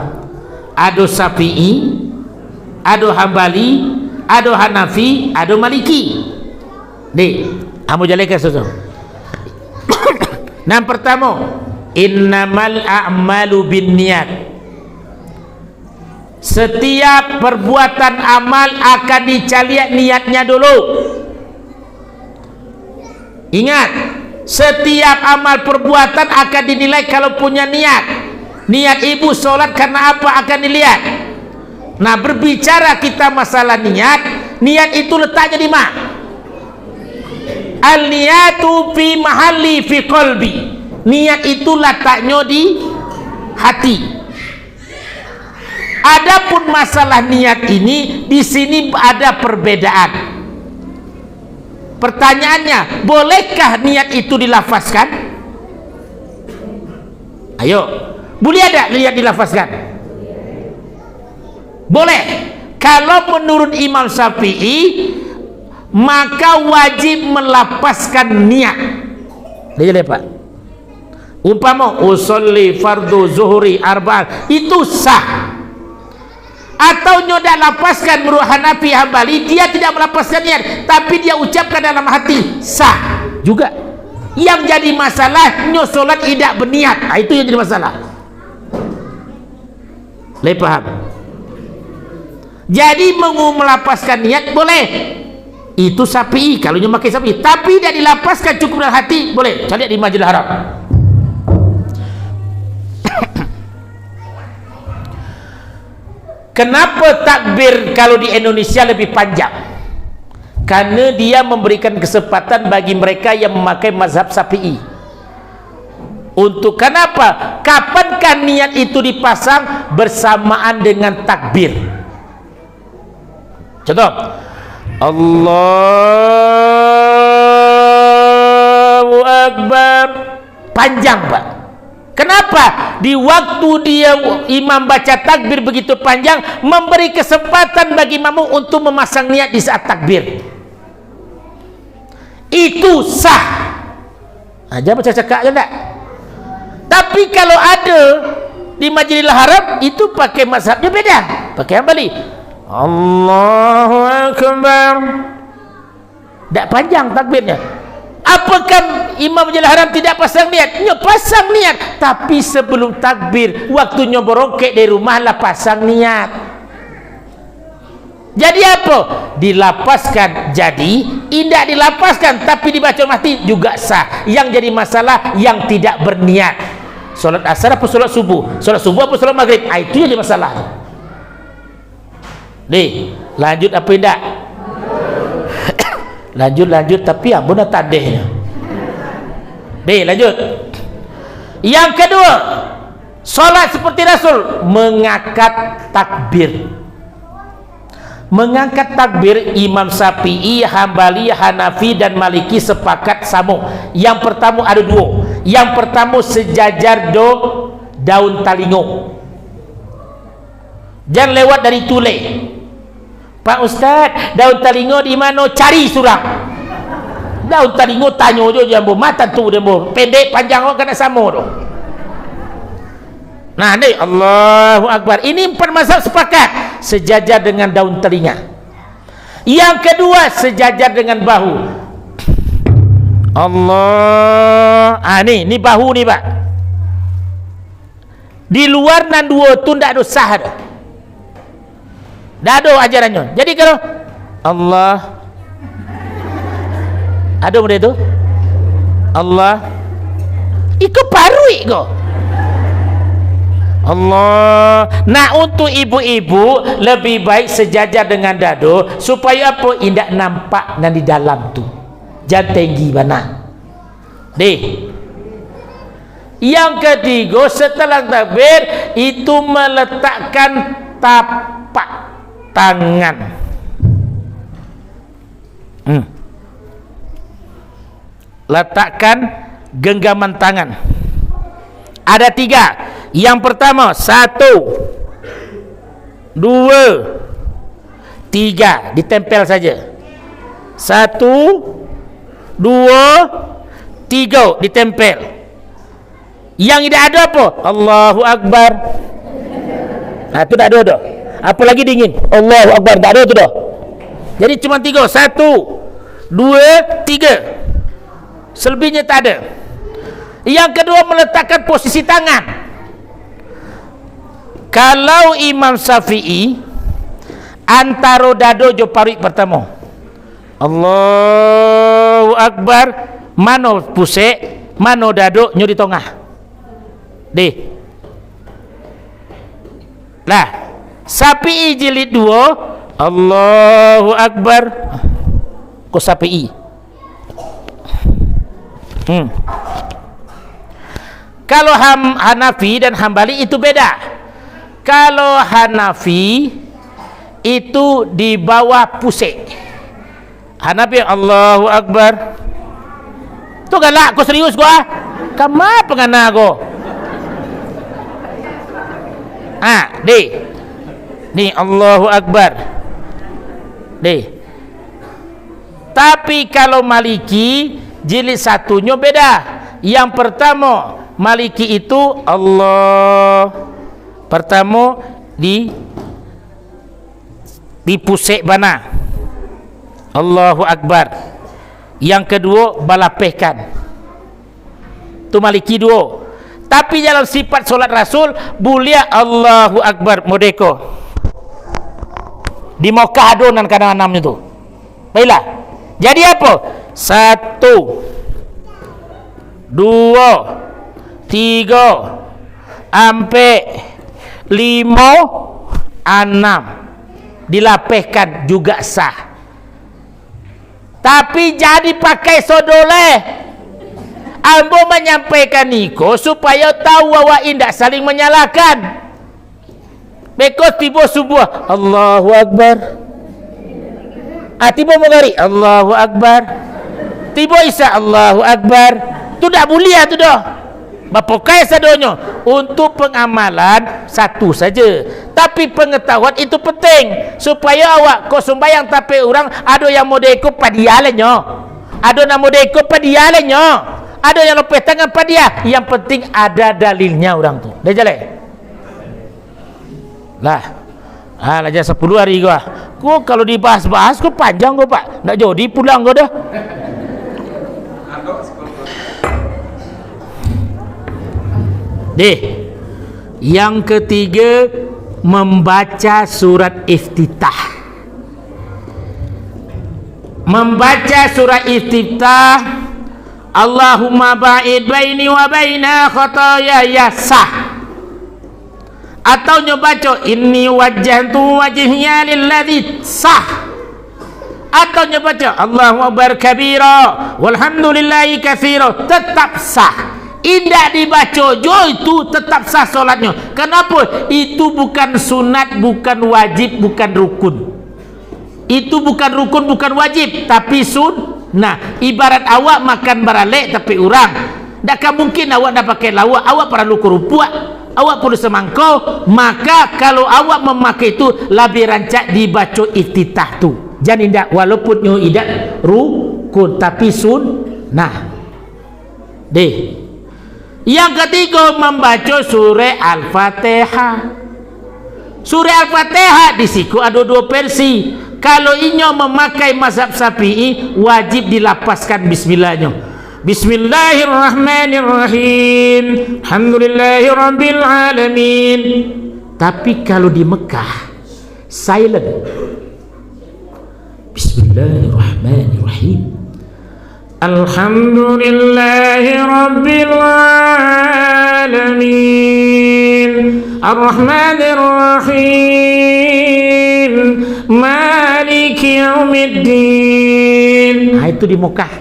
Ada Syafi'i, ada Hambali, ada Hanafi, ada Maliki. Amu jalekan sesuatu. Yang pertama, innamal a'malu binniyat. Setiap perbuatan amal akan dicaliat niatnya dulu. Ingat, setiap amal perbuatan akan dinilai kalau punya niat. Niat ibu solat karena apa akan dilihat. Nah, berbicara kita masalah niat itu letaknya di mana? Al-niyatu fi mahalli fi qalbi. Niat itu letaknya di hati. Adapun masalah niat ini di sini ada perbedaan. Pertanyaannya, bolehkah niat itu dilafazkan? Ayo, boleh ada niat dilafazkan? Boleh. Kalau menurut Imam Syafi'i, maka wajib melafazkan niat. Dia lihat Pak. Umpama usolli fardu zuhri arba'ah, itu sah. Atau nyodak lapaskan menurut Hanafi Hambali, dia tidak melapaskan niat, tapi dia ucapkan dalam hati, sah juga. Yang jadi masalah nyo solat tidak berniat, itu yang jadi masalah. Boleh paham? Jadi melapaskan niat boleh, itu Syafi'i kalau nyo pakai Syafi'i, tapi tidak dilapaskan cukup dalam hati boleh. Cari di Majlis Haram. Kenapa takbir kalau di Indonesia lebih panjang? Karena dia memberikan kesempatan bagi mereka yang memakai mazhab Syafi'i. Untuk kenapa? Kapankah niat itu dipasang bersamaan dengan takbir? Contoh, Allahu Akbar, panjang Pak. Kenapa? Di waktu dia imam baca takbir begitu panjang, memberi kesempatan bagi makmum untuk memasang niat di saat takbir. Itu sah. Aja baca cakap je tak? Tapi kalau ada di Majlis Haram, itu pakai mazhabnya beda, pakai Hambali. Allahu Akbar, tak panjang takbirnya. Apakah Imam Majlis Haram tidak pasang niat? Nyo pasang niat, tapi sebelum takbir, waktunya berokek dari rumah lah pasang niat. Jadi apa? Dilapaskan. Jadi tidak dilapaskan, tapi dibaca mati juga sah. Yang jadi masalah yang tidak berniat. Solat asar apa solat subuh? Solat subuh apa solat maghrib? Itu yang jadi masalah. Nih, lanjut apa tidak? Lanjut tapi ampun tadehnya. Deh, lanjut. Yang kedua, solat seperti Rasul, mengangkat takbir. Mengangkat takbir, Imam Syafi'i, Hambali, Hanafi dan Maliki sepakat sama. Yang pertama ada dua. Yang pertama sejajar daun talingo. Jangan lewat dari tule. Pak Ustaz, daun talingo di mana? Cari surang. Daun talingo tanya je jambu mata tu dembo. Pendek panjang kok kena sama tu. Nah, ni Allahu Akbar. Ini empat mazhab sepakat sejajar dengan daun telinga. Yang kedua sejajar dengan bahu. Allah. Ni bahu ni Pak. Di luar nan dua tu ndak ada sah dah. Dah ada ajarannya. Jadi kalau Allah, ada benda itu Allah ikut parui kok Allah. Nah, untuk ibu-ibu lebih baik sejajar dengan dado supaya apa? Indak nampak dan di dalam tu jangan tinggi mana deh. Yang ketiga setelah takbir itu meletakkan tapak tangan. Letakkan genggaman tangan. Ada tiga. Yang pertama 1, 2, 3, ditempel saja. 1, 2, 3, ditempel. Yang tidak ada apa? Allahu Akbar. Nah, itu tak ada dah. Apalagi dingin. Allahu Akbar, tak ada tu dah. Jadi cuma 3. 1, 2, 3. Selebihnya tak ada. Yang kedua meletakkan posisi tangan. Kalau Imam Syafi'i antara dado jo parik pertama. Allahu Akbar, mano pusek, mano dado nyo di tengah. Deh. Lah, Syafi'i jilid 2, Allahu Akbar. Ko Syafi'i. Kalau Hanafi dan Hambali itu beda. Kalau Hanafi itu di bawah pusek, Hanafi Allahu Akbar. Tu galak kau serius gua. Kama pengana go. Ni Allahu Akbar. Tapi kalau Maliki jilid satunya beda. Yang pertama Maliki itu Allah pertama di pusek bana Allahu Akbar, yang kedua balapehkan, tu Maliki dua. Tapi dalam sifat solat Rasul bulia Allahu Akbar modeko di Mekah adonan kadang-kadang itu. Baiklah, jadi apa? 1 2 3 sampai 5 6 dilapehkan juga sah. Tapi jadi pakai sodoleh. Ambo menyampaikan niko supaya tahu bahwa indah saling menyalahkan. Because tiba subuh Allahu Akbar, tiba magari Allahu Akbar, tiba isya Allahu Akbar. Tu dah bulia tu dah. Bapokai sadonyo untuk pengamalan satu saja, tapi pengetahuan itu penting supaya awak kau sembahyang tapi orang ada yang modeko padialenyo, ada yang modeko padialenyo, ada yang lepeh tangan padia. Yang penting ada dalilnya orang tu. Dah jalan. Lah. Aja 10 hari gua. Gua kalau dibahas-bahas gua panjang gua, Pak. Ndak jadi pulang gua dah. Yang ketiga membaca surat iftitah. Membaca surat iftitah Allahumma ba'id baini wa baina khataaya sah. Atau nyobaca inni wajjahtu wajhiya lilladzi sah. Atau nyobaca Allahu akbar kabira walhamdulillahi katsira, tetap sah. Indah dibaca jo itu tetap sah solatnya. Kenapa? Itu bukan sunat, bukan wajib, bukan rukun. Itu bukan rukun, bukan wajib, tapi sunnah. Ibarat awak makan baralek tapi urang. Takkan mungkin awak dah pakai lawak, awak perlu kerupuak, awak perlu semangkau. Maka kalau awak memakai itu lebih rancak dibaca iftitah tu. Jangan indah walaupun nyo idak rukun tapi sunnah. Yang ketiga membaca surah Al-Fatihah. Surah Al-Fatihah di siku ada 2 versi. Kalau inyo memakai mazhab Syafi'i wajib dilapaskan bismillahnya. Bismillahirrahmanirrahim. Alhamdulillahirabbil alamin. Tapi kalau di Mekah silent. Bismillahirrahmanirrahim. Alhamdulillahi rabbil alamin arrahmanir rahim maliki yaumiddin. Itu di Mekah.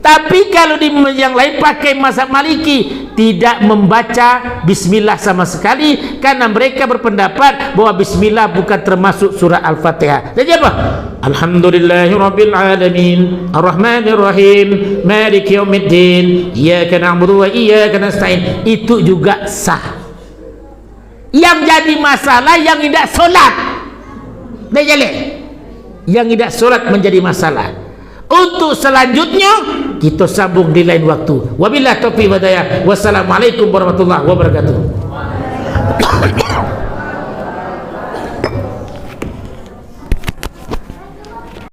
Tapi kalau di yang lain pakai mazhab Maliki tidak membaca bismillah sama sekali, karena mereka berpendapat bahwa bismillah bukan termasuk surah Al-Fatihah. Jadi apa? Alhamdulillahirabbil alamin arrahmanir rahim maliki yaumiddin iyyaka na'budu wa iyyaka nasta'in. Itu juga sah. Yang jadi masalah yang tidak solat. Dah jalan. Yang tidak solat menjadi masalah. Untuk selanjutnya kita sambung di lain waktu. Wabillahi taufiq wal hidayah. Wassalamualaikum warahmatullahi wabarakatuh.